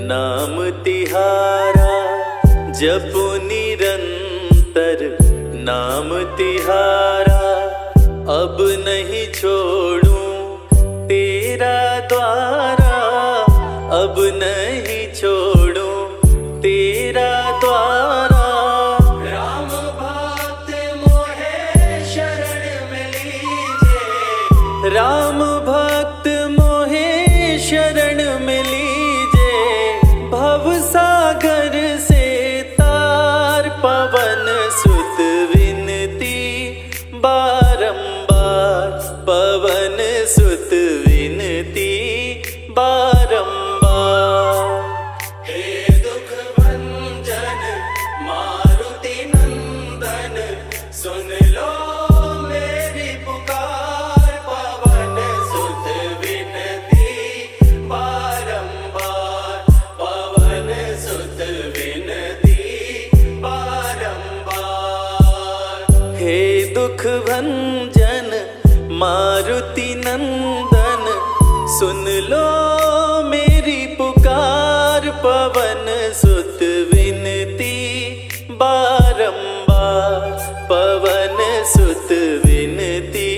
नाम तिहारा, जपो निरंतर नाम तिहारा, अब नहीं छोड़ूं तेरा द्वारा, अब नहीं छोड़ूं तेरा द्वारा। राम भक्त मोहे शरण में लीजे, राम भक्त मोहे शरण में लीजे, भवसागर से तार पवन सुत विनती बारंबार, पवन सुत विनती बारंबार। हे दुख भंजन मारुति नंदन, सुन लो मेरी पुकार पवन सुत विनती बारंबार, पवन सुत विनती बारंबार। हे दुख भंजन मारुति नंदन, सुन लो मेरी पुकार पवन सुत विनती बारंबार, पवन सुत विनती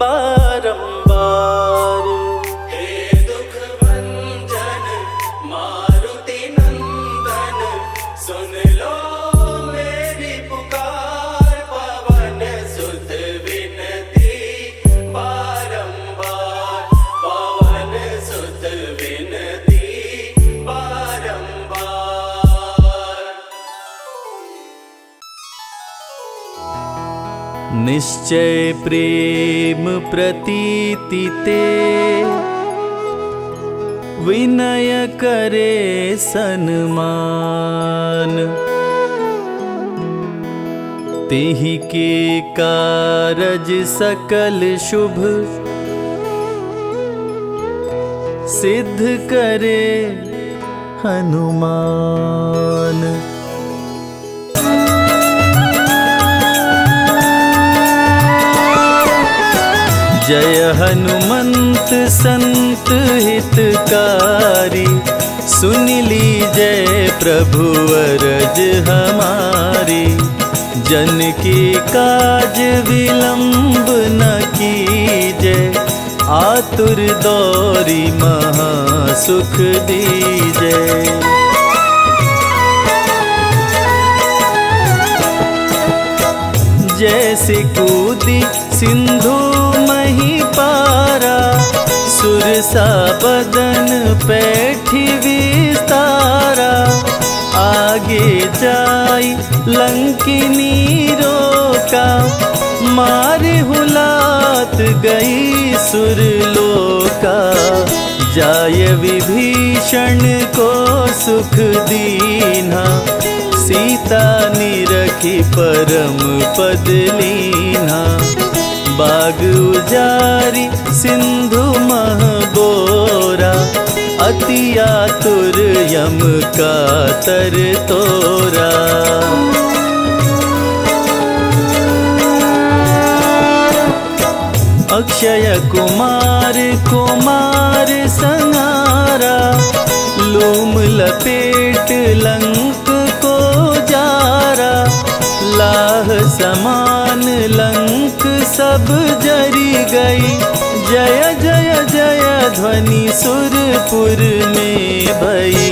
बारंबार। हे दुख भंजन मारुति नंदन, सुन लो मेरी पुकार पवन सुत विनती बारंबार, पवन सुत विनती बारंबार। निश्चय प्रेम प्रतीति ते, विनय करे सन्मान। तेहि के कारज सकल शुभ, सिद्ध करे हनुमान। जय हनुमंत संत हितकारी, सुन लीजय प्रभु अरज हमारी। जन की काज विलंब न कीजय, आतुर दौरी महा सुख दीजय। जैसे कूदी सिंधु मही पारा, सुरसा बदन पैठी विस्तारा। आगे जाई लंकिनी रोका, मारे हुलात गई सुरलोका। जाय विभीषण को सुख दीन्हा, सीता निरखी परम पद लीन्हा। बाग उजारी सिंधु मह बोरा, अति आतुर यम का तर तोरा। अक्षय कुमार कुमार संहारा, लूम लपेट लंक को जारा। लाह समान लंक सब जरी गई, जय जय जय ध्वनि सुरपुर में भई।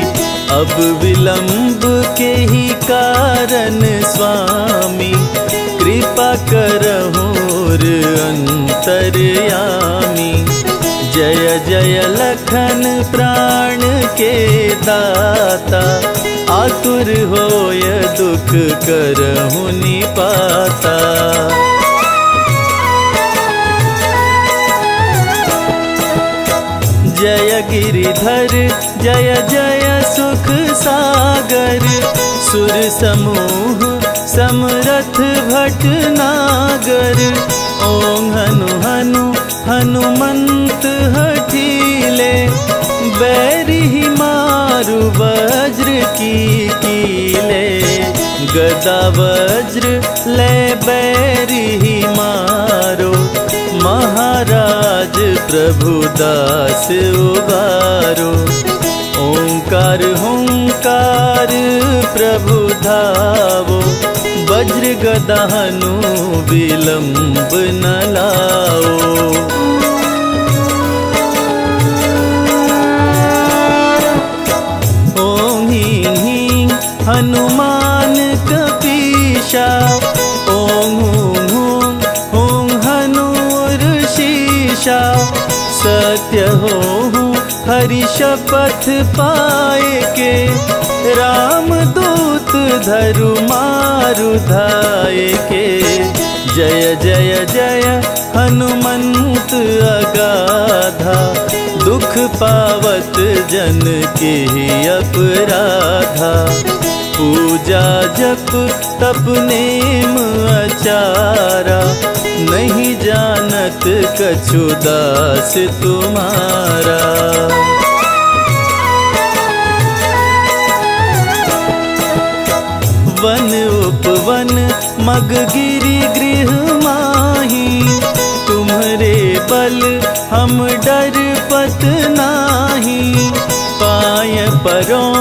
अब विलंब के ही कारण स्वामी, कृपा करहुर अंतर्यामी। जय जय लखन प्राण के दाता, आतुर होय दुख करहु निपाता। जय गिरिधर जय जय सुख सागर, सुर समूह समरथ भटनागर। ओं हनु हनु हनुमंत हठीले, बैरी मारु वज्र की कीले। गदा वज्र ले बैरी मारो, महाराज प्रभु दास उबारो। ओंकार हुंकार प्रभु धावो, वज्र गदा हनु विलंब न लाओ। ओं ह्रीं ह्रीं हनुमान कपीशा, ओं हूं हूं हूं हनुर्शीशा। सत्य होहूं हरि शपथ पाए के, राम दूत धरु मारु धाये के। जय जय जय हनुमंत अगाधा, दुख पावत जन के अपराधा। पूजा जप तप नेम आचारा, नहीं जानत कछु दास तुम्हारा। वन उपवन मग गिरि गृह माही, तुम्हारे बल हम डरपत नाही, पाय परों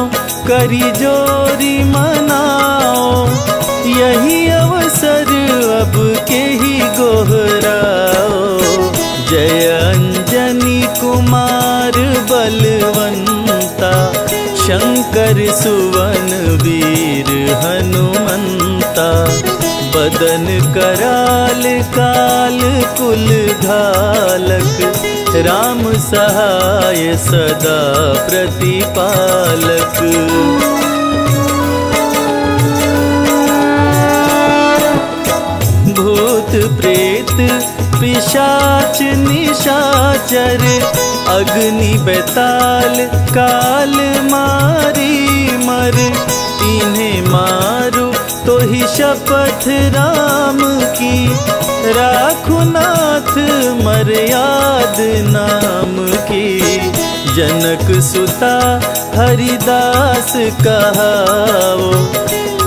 करी जोरी मनाओ, यही अवसर अब के ही गोहराओ। जय अंजनी कुमार बलवंता, शंकर सुवन वीर हनुमंता, बदन कराल काल कुल घालक, राम सहाय सदा प्रतिपालक। भूत प्रेत पिशाच निशाचर, अग्नि बेताल काल मारी मर, इन्हें मारो तो ही शपथ राम की, राखु नाथ मर्याद नाम की। जनक सुता हरिदास कहाओ,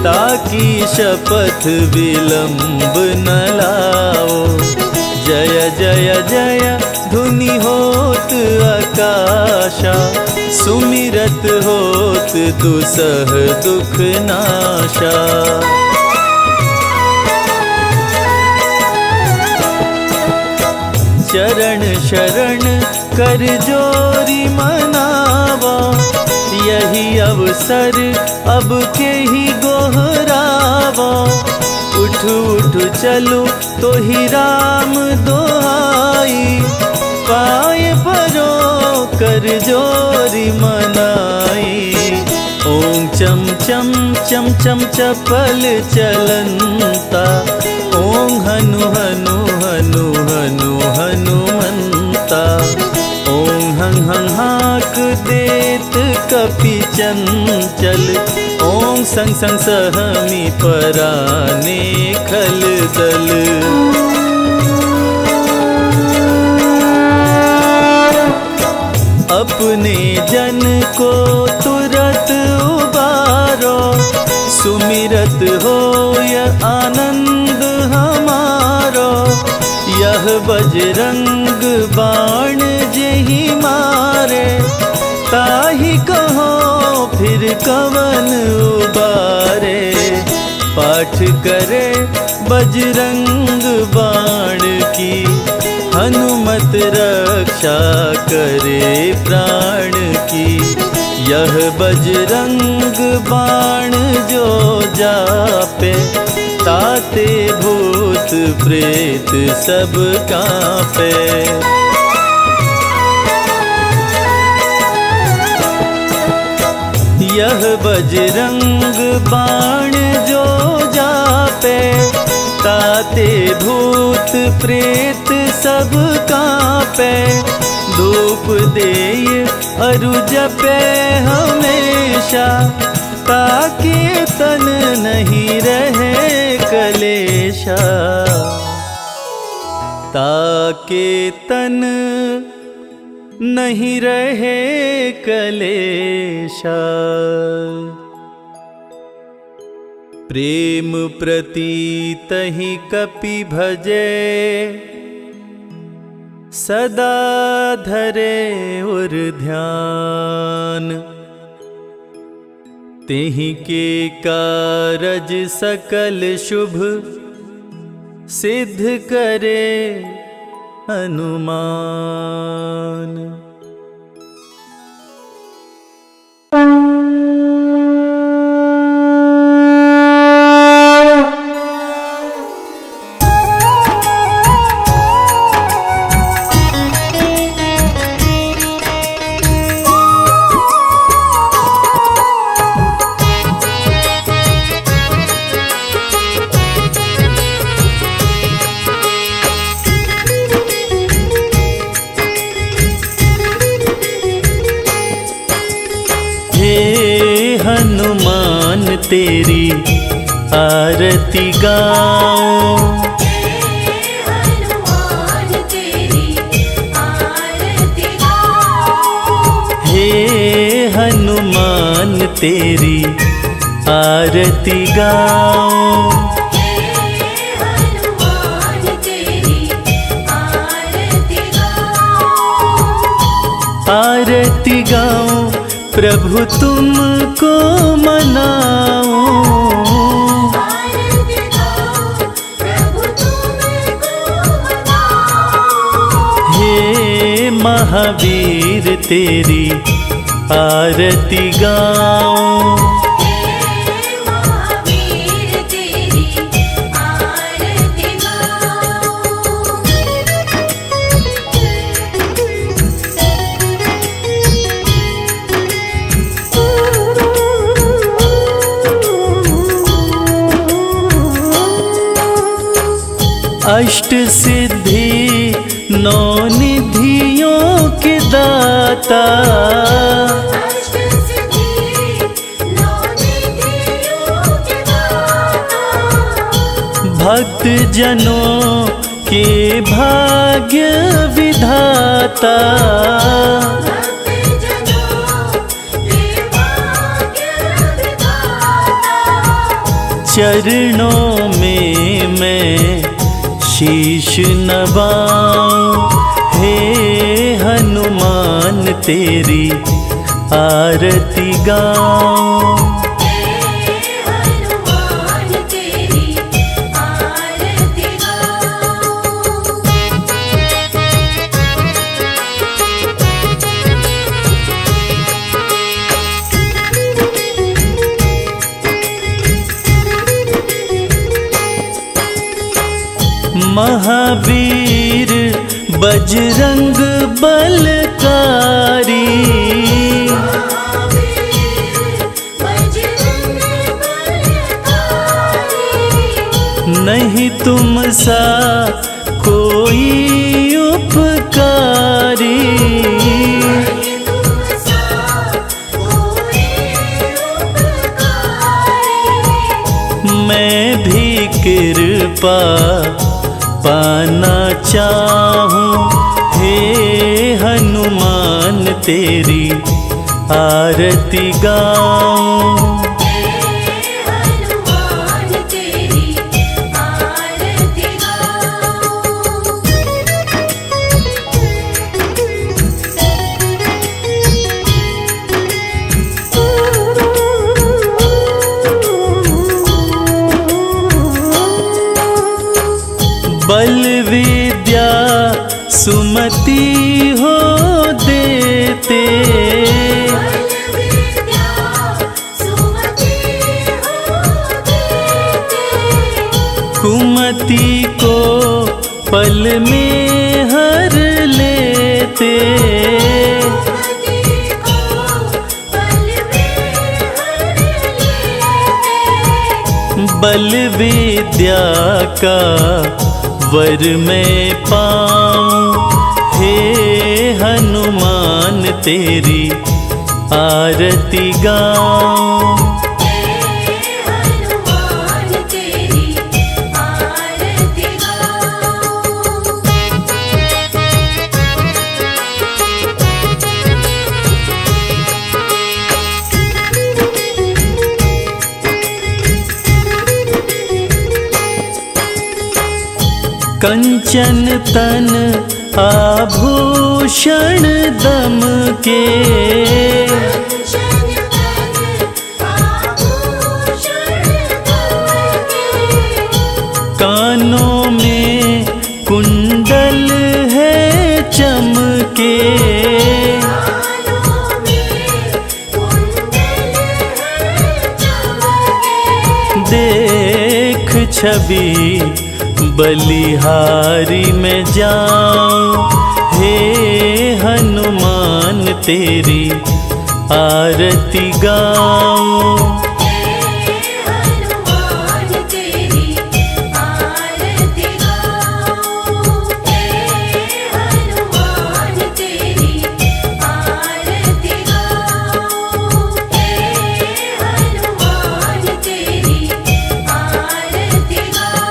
ताकि शपथ विलंब न लाओ। जय जय जय धुनि होत आकाशा, सुमिरत होत दुसह दुख नाशा। चरण शरण कर जोरी मनावा, यही अवसर अब के ही गोहरावा। उठ उठ चलो तो ही राम दोहाई, पाए परो कर जोरी मनाई। ओम चम चम चम चम चपल चलंता, ओम हनु हनु हनु हनु हनुमंता। ओम हं हं हाक देत कपि चंचल, ओम संग संग सहमी पराने खल दल। अपने जन को तुरत उबारो, सुमिरत होय आनंद हमारो। यह बजरंग बाण जेहि मारे, ताहि कहो फिर कवन उबारे। पाठ करे बजरंग बाण की, हनुमत रक्षा करे प्राण की। यह बजरंग बाण जो जापे, ताते भूत प्रेत सब कांपे। यह बजरंग बाण जो जापे, ताते भूत प्रेत सब कांपे। धूप देय अरु जपे हमेशा, ताकि तन नहीं रहे कलेशा। ताकि तन नहीं रहे कलेशा। प्रेम प्रतीत ही कपि भजे, सदा धरे उर ध्यान। तेहि के कारज सकल शुभ, सिद्ध करे हनुमान। हनुमान तेरी आरती गाऊं, हनुमान तेरी आरती गाऊं। हे हनुमान तेरी आरती गाऊं। हनुमान तेरी आरती आरती गाऊं प्रभु तुमको मनाऊं। आरती गाऊं प्रभु तुमको मनाऊं। हे महावीर तेरी आरती गाऊं। हे महावीर तेरी आरती अष्ट सिद्धि नौ निधियों के दाता। अष्ट सिद्धि नौ निधियों के दाता। भक्त जनों के भाग्य विधाता। भक्त जनों के भाग्य विधाता। चरणों में मैं शीश नवाऊं। हे हनुमान तेरी आरती गाऊं। हे हनुमान तेरी आरती गाऊं। महावीर बजरंग बलकारी। महावीर बजरंग बलकारी। नहीं तुम सा कोई उपकारी। नहीं तुम सा कोई उपकारी। मैं भी कृपा पाना चाहूं। हे हनुमान तेरी आरती गाऊं। हे हनुमान तेरी आरती गाऊं। बल विद्या सुमति हो देते। बल विद्या सुमति हो देते। कुमति को पल में हर लेते। कुमति को पल में हर लेते। बल विद्या का वर मैं पाऊं। हे हनुमान तेरी आरती गाऊं। हे हनुमान तेरी आरती गाऊं। कंचन तन आभूषण दम के। कंचन तन आभूषण दम के। कानों में कुंडल है चमके। कानों में कुंडल है चमके। देख छवि बलिहारी में जाऊं। हे हनुमान तेरी आरती गाऊं। हे हनुमान तेरी आरती गाऊं। हे हनुमान तेरी आरती गाऊं। हे हनुमान तेरी आरती गाऊं।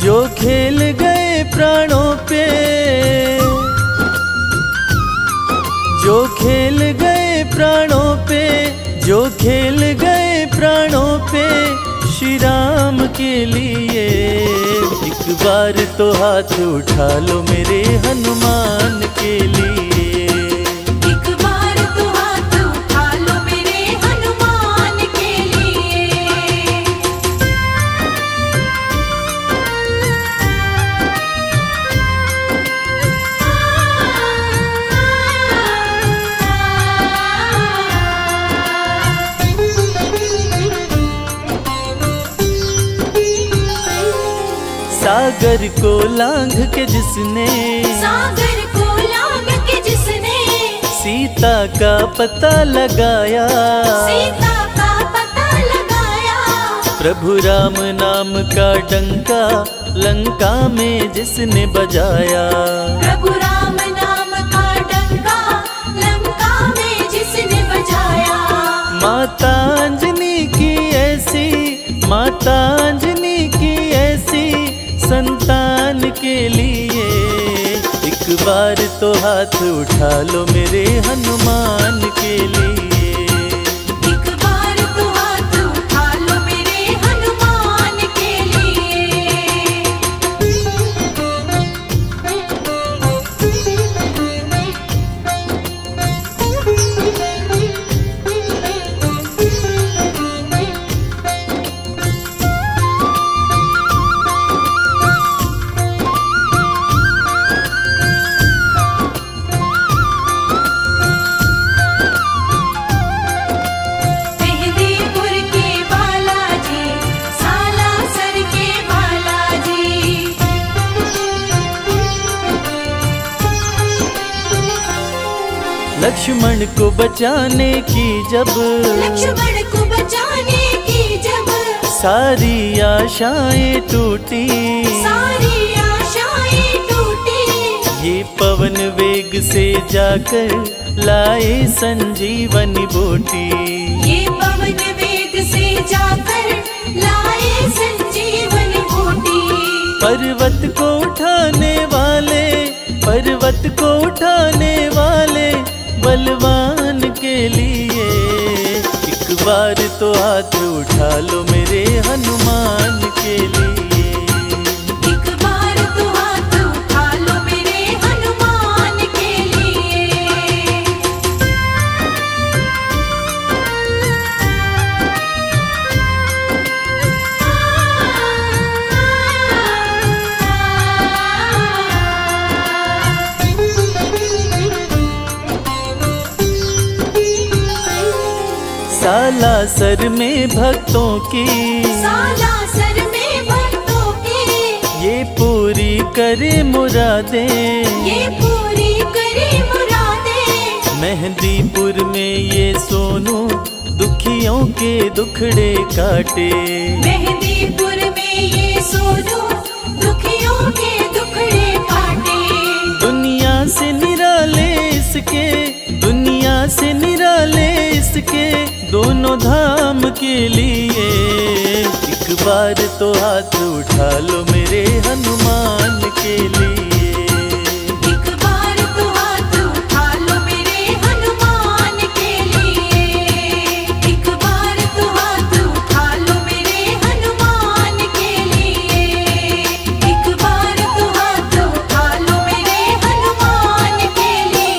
जो खेल गए प्राणों पे, जो खेल गए प्राणों पे, जो खेल गए प्राणों पे श्री राम के लिए। एक बार तो हाथ उठा लो मेरे हनुमान के लिए। एक बार तो हाथ उठा लो मेरे हनुमान के लिए। सागर को लांघ के जिसने, सागर को लांघ के जिसने सीता का पता लगाया, सीता का पता लगाया। प्रभु राम नाम का डंका लंका में जिसने बजाया। प्रभु राम नाम का डंका लंका में जिसने बजाया। माता अंजनी की ऐसी, माता अंजनी की ऐसी संतान के लिए। एक बार तो हाथ उठा लो मेरे हनुमान के लिए। एक बार तो हाथ उठा लो मेरे हनुमान के लिए। मेहंदीपुर के बालाजी, सालासर के बालाजी। लक्ष्मण को बचाने की जब, लक्ष्मण को बचाने की जब सारी आशाएं टूटी, सारी आशाएं टूटी। ये पवन वेग से जाकर लाए संजीवनी बूटी। ये पवन वेग से जाकर लाए संजीवनी बूटी। पर्वत को उठाने वाले, पर्वत को उठाने वाले बलवान के लिए। एक बार तो हाथ उठा लो मेरे हनुमान के लिए। एक बार तो हाथ उठा लो मेरे हनुमान के लिए। सालासर में भक्तों की, सालासर में भक्तों की ये पूरी करे मुरादें, ये पूरी करे मुरादें। मेहंदीपुर में ये सोनू दुखियों के दुखड़े काटे। मेहंदीपुर में ये सोनू दुखियों के दुखड़े काटे। दुनिया से निराले इसके, दुनिया से निराले इसके दोनों धाम के लिए। एक बार तो हाथ उठा लो मेरे हनुमान के लिए। एक बार तो हाथ उठा लो मेरे हनुमान के लिए। एक बार तो हाथ उठा लो मेरे हनुमान के लिए। एक बार तो हाथ उठा लो मेरे हनुमान के लिए।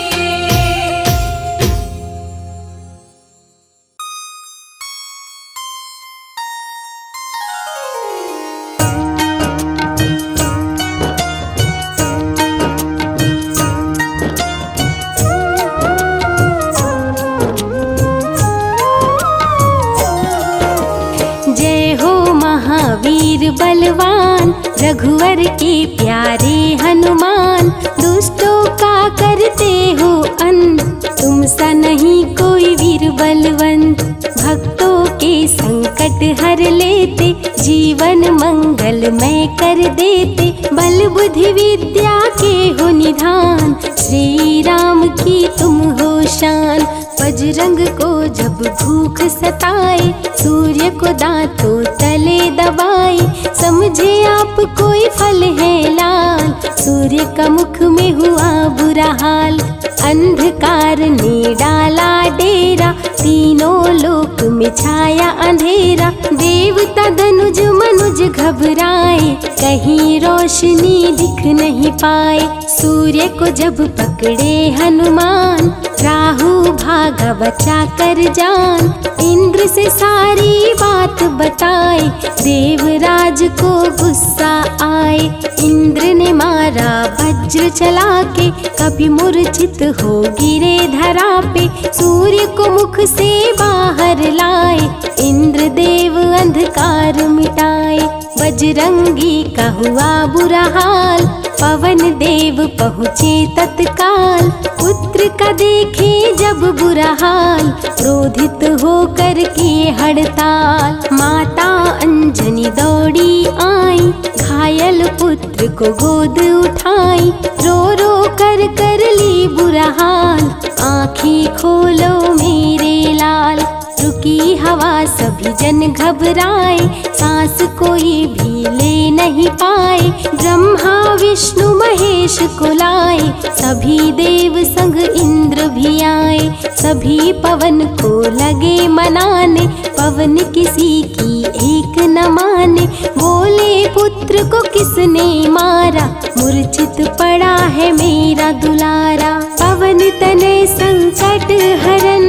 जय हो महावीर बलवान, रघुवर के प्यारे हनुमान। दुष्टों का करते हो अंत, तुम सा नहीं कोई वीर बलवंत। भक्तों के संकट हर लेते, जीवन मंगलमय कर देते। बल बुद्धि विद्या के हो निधान, श्री राम की तुम हो शान। बजरंग को जब भूख सताए, सूर्य को दांतों तले दबाए, समझे आप कोई फल है लाल, सूर्य का मुख में हुआ बुरा हाल। अंधकार ने डाला डेरा, तीनों लोक में छाया अंधेरा, देवता धनुज मनुज घबराए, कहीं रोशनी दिख नहीं पाए। सूर्य को जब पकड़े हनुमान, राहु भागा बचा कर जान, इंद्र से सारी बात बताए, देवराज को गुस्सा आए। इंद्र ने मारा वज्र चला के, कभी मूर्छित हो गिरे धरा पे, सूर्य को मुख से बाहर लाए, इंद्र देव अंधकार मिटाए। बजरंगी का हुआ बुरा हाल, पवन देव पहुँचे तत्काल, पुत्र का देखे जब बुरा हाल, क्रोधित होकर किए हड़ताल। माता अंजनी दौड़ी आई, घायल पुत्र को गोद उठाई, रो रो कर ली बुरा हाल, आँखें खोलो मेरे लाल। रुकी हवा सभी जन घबराए, सांस कोई भी ले नहीं पाए, ब्रह्मा विष्णु महेश को लाए, सभी देव संग इंद्र भी आए। सभी पवन को लगे मनाने, पवन किसी की एक न माने, बोले पुत्र को किसने मारा, मूर्छित पड़ा है मेरा दुलारा। पवन तनय संकट हरन,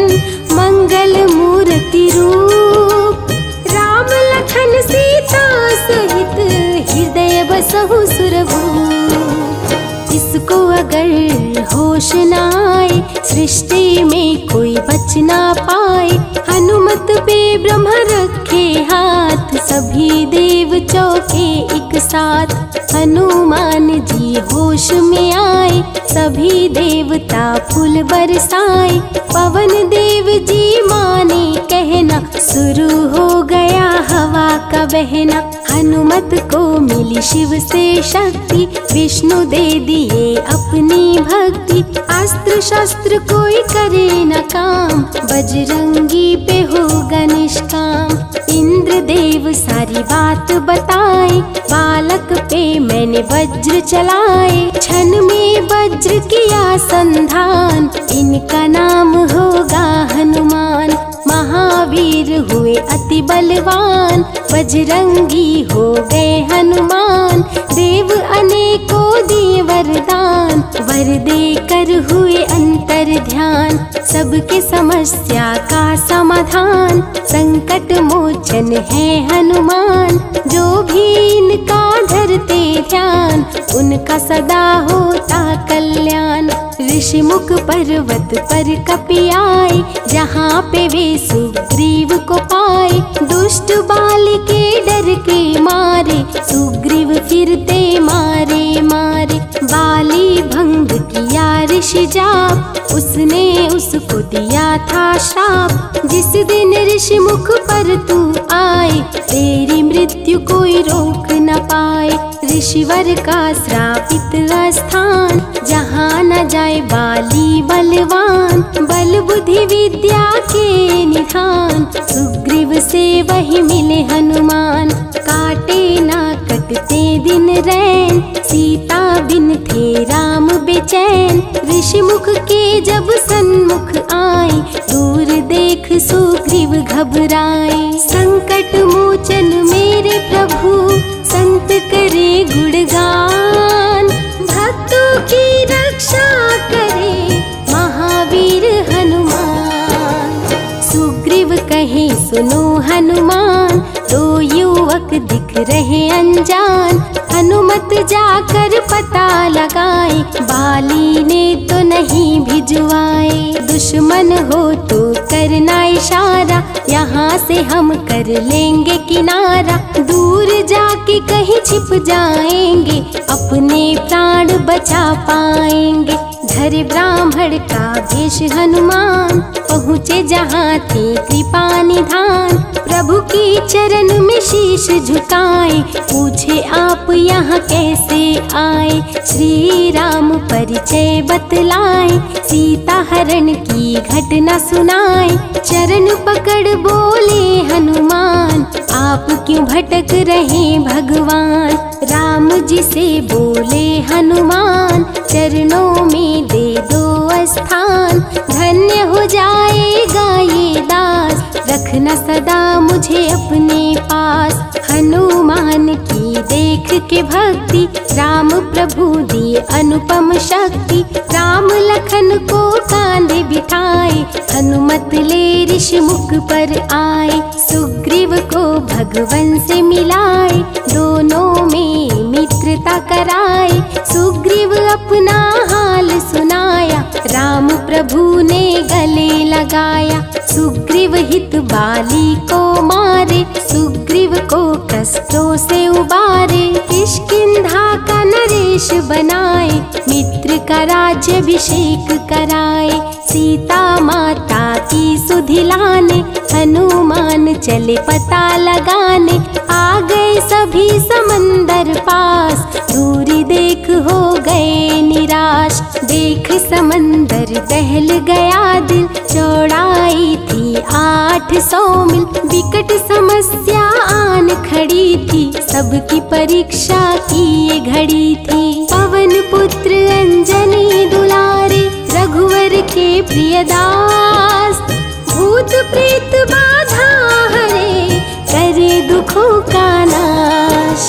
मंगल मूर्ति रूप, राम लखन सीता सहित हृदय बसहु सुरभूप। इसको अगर होश न आए, सृष्टि में कोई बच ना पाए, हनुमत पे ब्रह्म रखे हाथ, सभी देव चौके एक साथ। हनुमान जी होश में आए, सभी देवता फूल बरसाए, पवन देव जी माने कहना, शुरू हो गया हवा का बहना। हनुमत को मिली शिव से शक्ति, विष्णु दे दिए अपनी भक्ति, अस्त्र शस्त्र कोई करे न काम, बजरंगी पे होगा निष्काम। इंद्र देव सारी बात बताए, बालक पे मैंने वज्र चलाए, क्षण में वज्र किया संधान, इनका नाम होगा हनुमान। महावीर हुए अति बलवान, बजरंगी हो गए हनुमान, देव अनेकों दिए वरदान, वर देकर हुए अंतर ध्यान, सबके समस्या का समाधान, संकट मोचन है हनुमान, जो भी इनका धरते ध्यान, उनका सदा होता कल्याण। ऋषिमुख पर्वत पर कपि आए, जहाँ पे वे सुग्रीव को पाए, दुष्ट बाल के डर के मारे, सुग्रीव फिरते मारे मारे, बाली भंग किया ऋषि जाप, उसने उसको दिया था श्राप, जिस दिन ऋषिमुख पर तू आए, तेरी मृत्यु कोई रोक न पाए। ऋषिवर का श्रापित स्थान, जहाँ न जाए बाली बलवान, बल बुद्धि विद्या के निधान, सुग्रीव से वही मिले हनुमान। काटे ना कटते दिन रैन, सीता बिन थे राम बेचैन, ऋषिमुख के जब सन्मुख आए, दूर देख सुग्रीव घबराए। संकट मोचन मेरे प्रभु, संत करे गुणगान, भक्तों की रक्षा करे महावीर हनुमान। सुग्रीव कहे सुनो हनुमान, दो युवक दिख रहे अनजान, हनुमत जाकर पता लगाए, बाली ने तो नहीं भिजवाए। दुश्मन हो तो करना इशारा, यहाँ से हम कर लेंगे किनारा, दूर जाके कहीं छिप जाएंगे, अपने प्राण बचा पाएंगे। धरे ब्राह्मण का भेष हनुमान, पहुँचे जहाँ थे कृपा निधान, प्रभु की चरण में शीश शीश झुकाए, पूछे आप यहाँ कैसे आए। श्री राम परिचय बतलाए, सीता हरण की घटना सुनाए। चरण पकड़ बोले हनुमान, आप क्यों भटक रहे भगवान। राम जी से बोले हनुमान, चरणों में दे दो स्थान। धन्य हो जाएगा ये दास, रखना सदा मुझे अपने पास। हनुमान की देख के भक्ति, राम प्रभु दिए अनुपम शक्ति। राम लखन को कांधे बिठाए, हनुमत ले ऋषि मुख पर आए। सुग्रीव को भगवन से मिलाए, दोनों में मित्रता कराए। सुग्रीव अपना हाल सुनाया, राम प्रभु ने गले लगाया। सुग्रीव हित बाली को मारे, सुग्रीव को कष्टों से उबारे। किष्किंधा का नरेश बनाए, मित्र का राज्याभिषेक कराए। सीता माता की सुधि लाने, हनुमान चले पता लगाने। आ गए सभी समंदर पास, दूरी देख हो गए निराश। देख समंदर दहल गया दिल, चौड़ाई थी 800 मील। विकट समस्या आन खड़ी थी, सबकी परीक्षा की ये घड़ी थी। पवन पुत्र अंजनी दुलारे, रघुवर के प्रियदास। भूत प्रेत बाधा हरे, करे दुखों का नाश।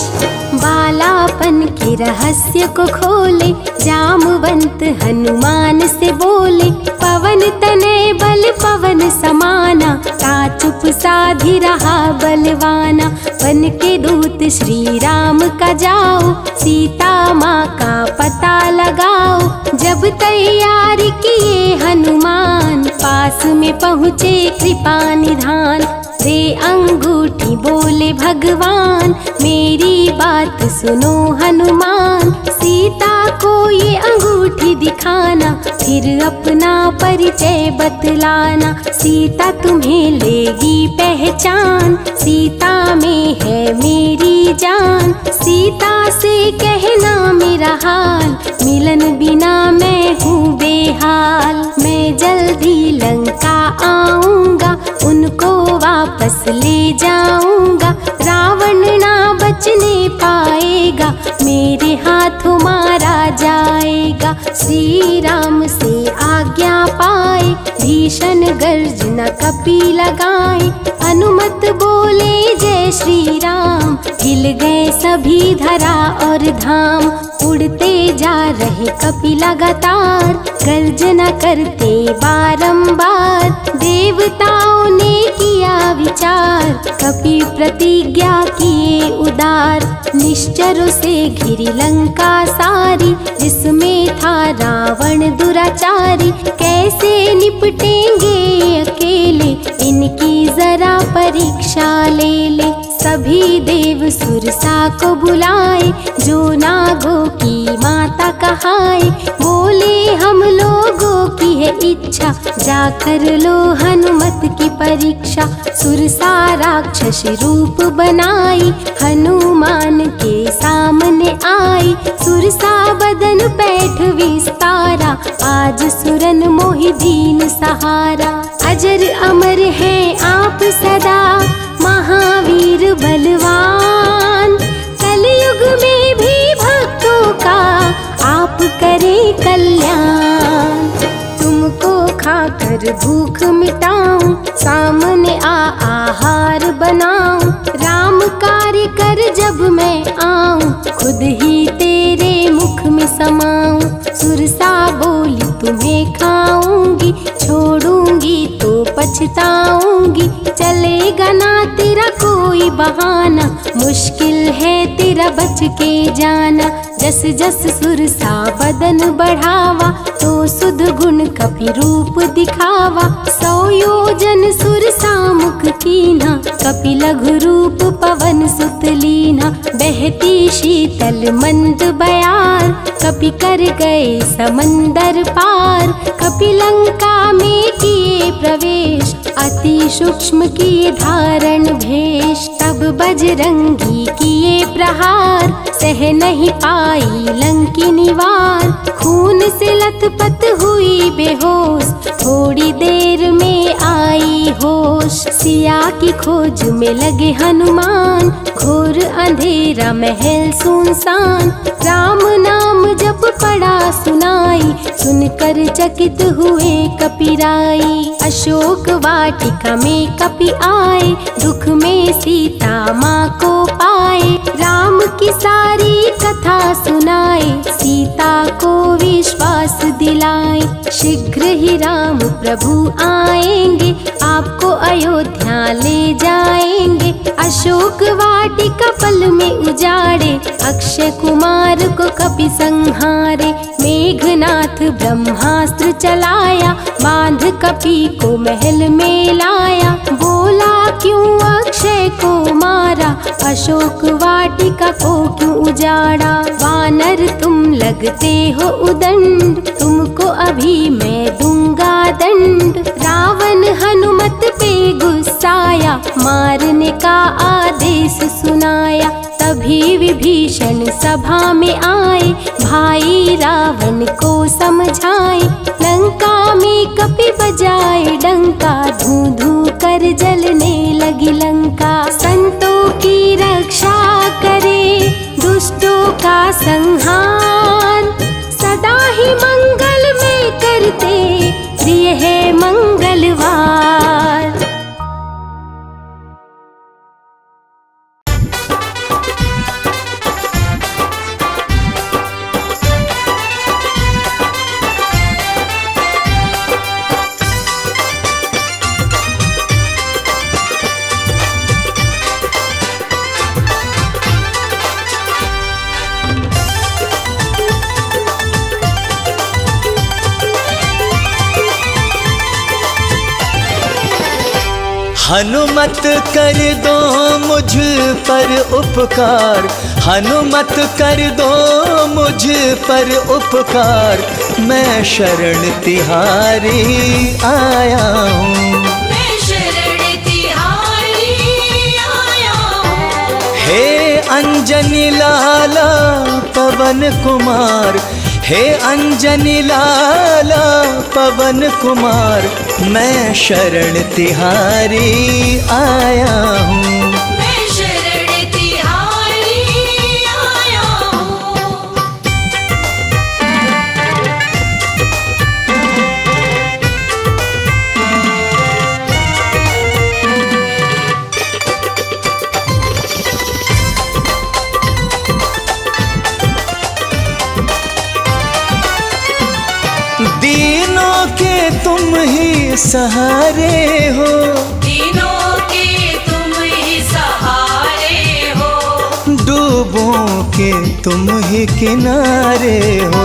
बालापन के रहस्य को खोले, जामवंत हनुमान से बोले। पवन तनय बल पवन समाना, ता चुप साधी रहा बलवाना। बन के दूत श्री राम का जाओ, सीता माँ का पता लगाओ। जब तैयारी किए हनुमान, पास में पहुँचे कृपा निधान। दे अंगूठी बोले भगवान, मेरी बात सुनो हनुमान। सीता को ये अंगूठी दिखाना, फिर अपना परिचय बतलाना। सीता तुम्हें लेगी पहचान, सीता में है मेरी जान। सीता से कहना मेरा हाल, मिलन बिना मैं हूँ बेहाल। मैं जल्दी लंका आऊँगा, उनको वापस ले जाऊंगा। रावण ना बचने पाएगा, मेरे हाथों मारा जाएगा। श्री राम से आज्ञा पाए, भीषण गर्जना कपि लगाए। अनुमत बोले जय श्री राम, हिल गए सभी धरा और धाम। उड़ते जा रहे कपि लगातार, गर्जना करते बारंबार। देवताओं ने किया विचार, कपि प्रतिज्ञा किए उदार। निश्चरों से घिरी लंका सारी, जिसमें था रावण दुराचारी। कैसे निपटेंगे अकेले, इनकी जरा परीक्षा ले ले। सभी देव सुरसा को बुलाए, जो नागों की माता कहाए। बोले हम लोगों की है इच्छा, जाकर लो हनुमत की परीक्षा। सुरसा राक्षस रूप बनाई, हनुमान के सामने आई। सुरसा बदन पैठ विस्तारा, आज सुरन मोहि दीन सहारा। अजर अमर है आप सदा, महावीर बलवान। कलयुग में भी भक्तों का आप करें कल्याण। तुमको खाकर भूख मिटाऊं, सामने आहार बनाऊं। राम कार्य कर जब मैं आऊं, खुद ही तेरे मुख में समाऊं। सुरसा बोली तुम्हें खाऊंगी, छोड़ूंगी तो पछताऊंगी। चलेगा ना तेरा कोई बहाना, मुश्किल है तेरा बच के जाना। जस जस सुरसा बदन बढ़ावा, तो सुध गुण कपि रूप दिखावा। 100 योजन सुरसा मुख कीन्हा, कपि लघु रूप पवन सुत लीन्हा। बहती शीतल मंद बयार, कपि कर गए समंदर पार। कपि लंका में किए प्रवेश, अति अति सूक्ष्म किए धारण भेष। तब बजरंगी किए प्रहार, सह नहीं पाई लंकिनी वार। खून से लथपथ हुई बेहोश, थोड़ी देर में आई होश। सिया की खोज में लगे हनुमान, घोर अंधेरा महल सुनसान। राम नाम जप पड़ा सुनाई, सुनकर चकित हुए कपिराई। अशोक वाटिका में कपि आए, दुख में सीता माँ को पाए। राम की सारी कथा सुनाए, सीता को विश्वास दिलाए। शीघ्र ही राम प्रभु आएंगे, आपको अयोध्या ले जाएंगे। अशोक वाटिका पल में उजाड़े, अक्षय कुमार को कपि संहारे। मेघनाथ ब्रह्मास्त्र चलाया, बांध कपि को महल में लाया। बोला क्यों अक्षय को मारा, अशोक वाटिका को क्यों उजाड़ा। वानर तुम लगते हो उदंड, तुमको अभी मैं दूंगा दंड। रावण हनुमत पे गुस्साया, मारने का आदेश सुनाया। तभी विभीषण सभा में आए, भाई रावण को समझाए। लंका में कपि बजाए डंका, धू धू कर जलने लगी लंका। संतों की रक्षा करे, दुष्टों का संहार। सदा ही मंगल में करते, प्रिय है मंगलवार। हनुमत कर दो मुझ पर उपकार, हनुमत कर दो मुझ पर उपकार। मैं शरण तिहारी आया हूँ, मैं शरण तिहारी आया हूँ। हे अंजनी लाला पवन कुमार, हे अंजनी लाला पवन कुमार। मैं शरण तिहारी आया हूँ, मैं शरण तिहारी आया हूँ। दीनों के तुम ही सहारे हो, दीनों के तुम ही सहारे हो। डूबों के तुम ही किनारे हो,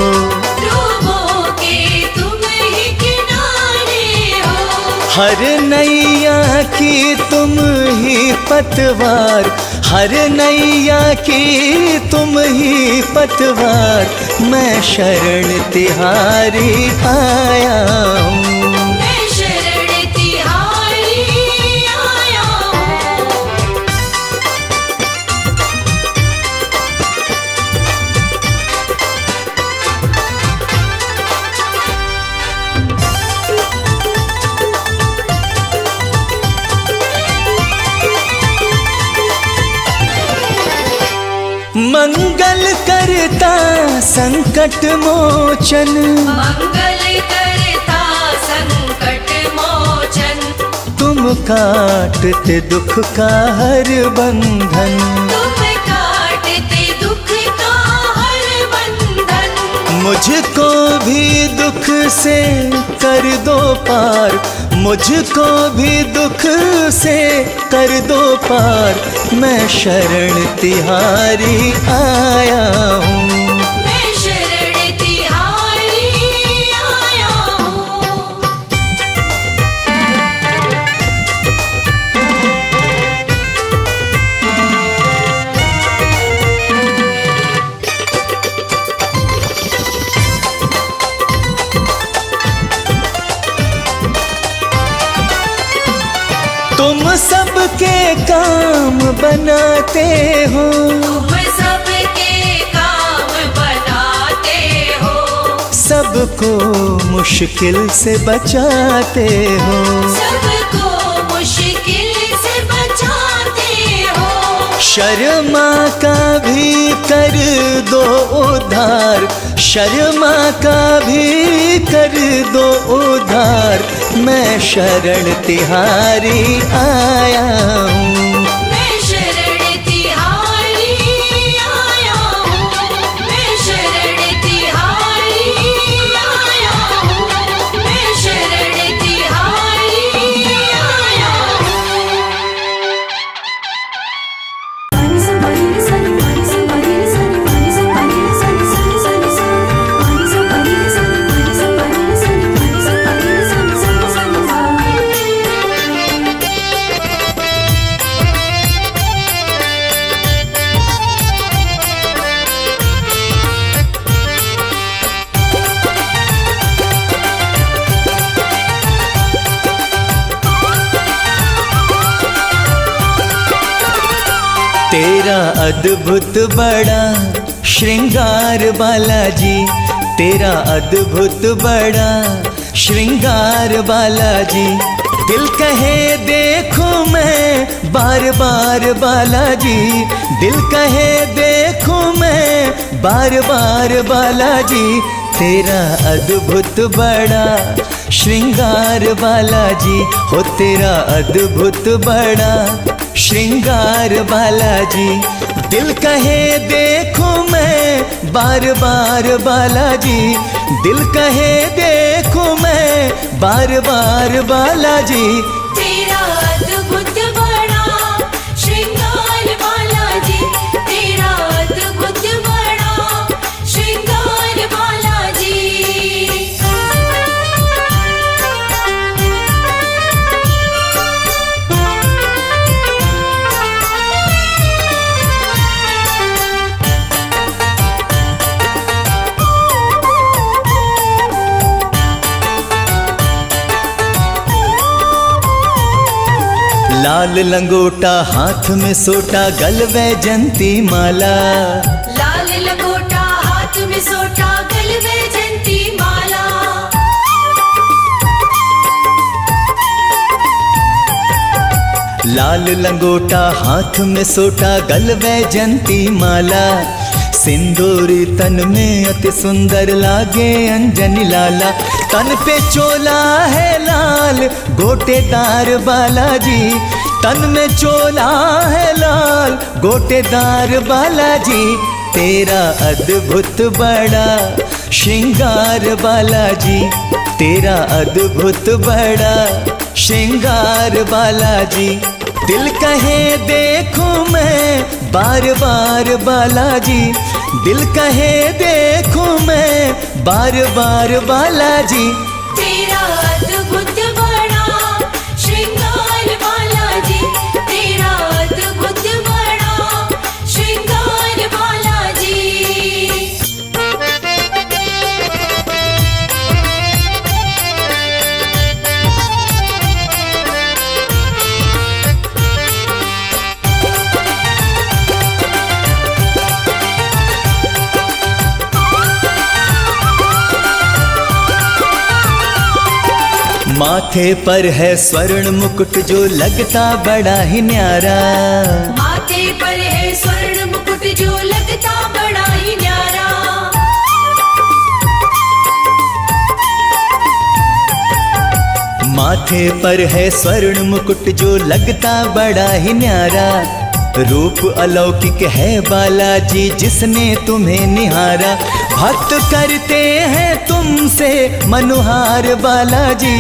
डूबों के तुम ही किनारे हो। हर नैया की तुम ही पतवार, हर नैया की तुम ही पतवार। मैं शरण तिहारी आया हूँ, मैं शरण तिहारी आया हूँ। मंगल करता संकट मोचन, मंगल करता संकट मोचन। तुम काटते दुख का हर बंधन, तुम काटते दुख का हर बंधन। मुझको भी दुख से कर दो पार, मुझको भी दुख से कर दो पार। मैं शरण तिहारी आया हूँ, मैं शरण तिहारी आया हूँ। बनाते हो, तुम सबके काम बनाते हो, सबको मुश्किल से बचाते हो। सबको मुश्किल से बचाते हो। शर्मा का भी कर दो उद्धार, शर्मा का भी कर दो उद्धार, मैं शरण तिहारी आया हूँ। मैं शरण तिहारी आया हूँ, मैं शरण तिहारी आया हूँ, मैं शरण तिहारी आया हूँ। तेरा अद्भुत बड़ा श्रृंगार बालाजी, तेरा अद्भुत बड़ा श्रृंगार बालाजी। दिल कहे देखो मैं बार बार बालाजी, दिल कहे देखो मैं बार बार बालाजी। तेरा अद्भुत बड़ा श्रृंगार बालाजी, हो तेरा अद्भुत बड़ा श्रृंगार बालाजी। दिल कहे देखो मैं बार बार बालाजी, दिल कहे देखो मैं बार बार बालाजी। तेरा अद्भुत बड़ा श्रृंगार बालाजी, तेरा अद्भुत बड़ा श्रृंगार बालाजी। लाल लंगोटा हाथ में सोटा, गल वैजंती माला। लाल लंगोटा हाथ में सोटा, गल वैजंती माला। लाल लंगोटा हाथ में सोटा, गल वैजंती माला। सिंदूरी तन में अति सुंदर लागे अंजनी लाला। तन पे चोला है लाल गोटेदार बालाजी, तन में चोला है लाल गोटेदार बालाजी। तेरा अद्भुत बड़ा श्रृंगार बालाजी, तेरा अद्भुत बड़ा श्रृंगार बालाजी। दिल कहे देखो मैं बार बार बालाजी, दिल कहे देखो मैं बार बार बालाजी। तेरा अद्भुत बड़ा श्रृंगार बालाजी, तेरा अद्भुत बड़ा श्रृंगार बालाजी। माथे पर है स्वर्ण मुकुट जो लगता बड़ा ही न्यारा। माथे पर है स्वर्ण मुकुट जो लगता बड़ा ही न्यारा। माथे पर है स्वर्ण मुकुट जो लगता बड़ा ही न्यारा। रूप अलौकिक है बालाजी जिसने तुम्हें निहारा। भक्त करते हैं तुमसे मनुहार बालाजी,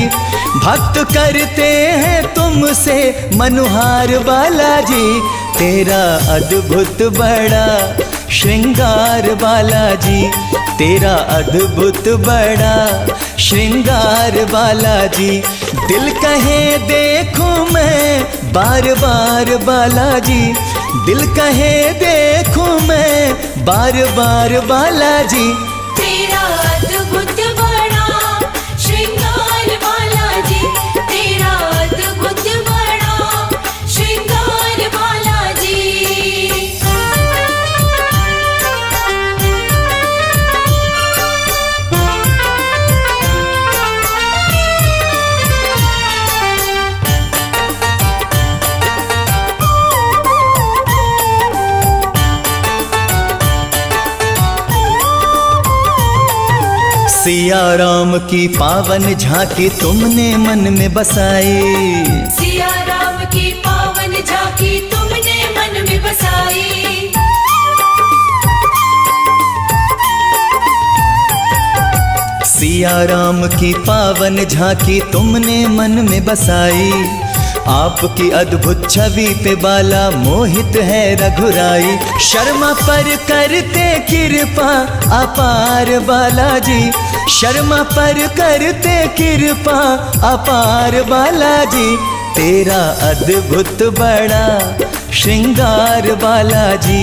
भक्त करते हैं तुमसे मनुहार बालाजी। तेरा अद्भुत बड़ा श्रृंगार बालाजी, तेरा अद्भुत बड़ा श्रृंगार बालाजी। दिल कहे देखो मैं बार बार बालाजी, दिल कहे देखो मैं बार बार बालाजी। तेरा अद्भुत बड़ा श्रृंगार बालाजी, तेरा अद्भुत बड़ा श्रृंगार बालाजी। सिया राम की पावन झांकी तुमने मन में बसाई। सिया राम की पावन झांकी तुमने मन में बसाई। सिया राम की पावन झांकी तुमने मन में बसाई। आपकी अद्भुत छवि पे बाला मोहित है रघुराई। शर्मा पर करते कृपा अपार बालाजी, शर्मा पर करते कृपा अपार बालाजी। तेरा अद्भुत बड़ा श्रृंगार बालाजी,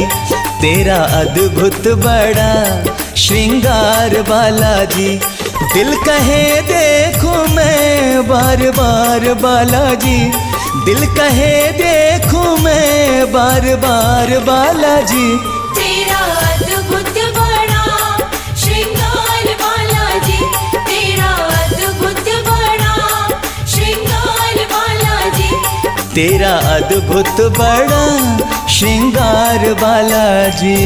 तेरा अद्भुत बड़ा श्रृंगार बालाजी। दिल कहे देखो मैं बार बार बालाजी, दिल कहे देखो मैं बार बार बालाजी। तेरा अद्भुत बड़ा श्रृंगार बालाजी, तेरा अद्भुत बड़ा श्रृंगार बालाजी। तेरा अद्भुत बड़ा श्रृंगार बालाजी।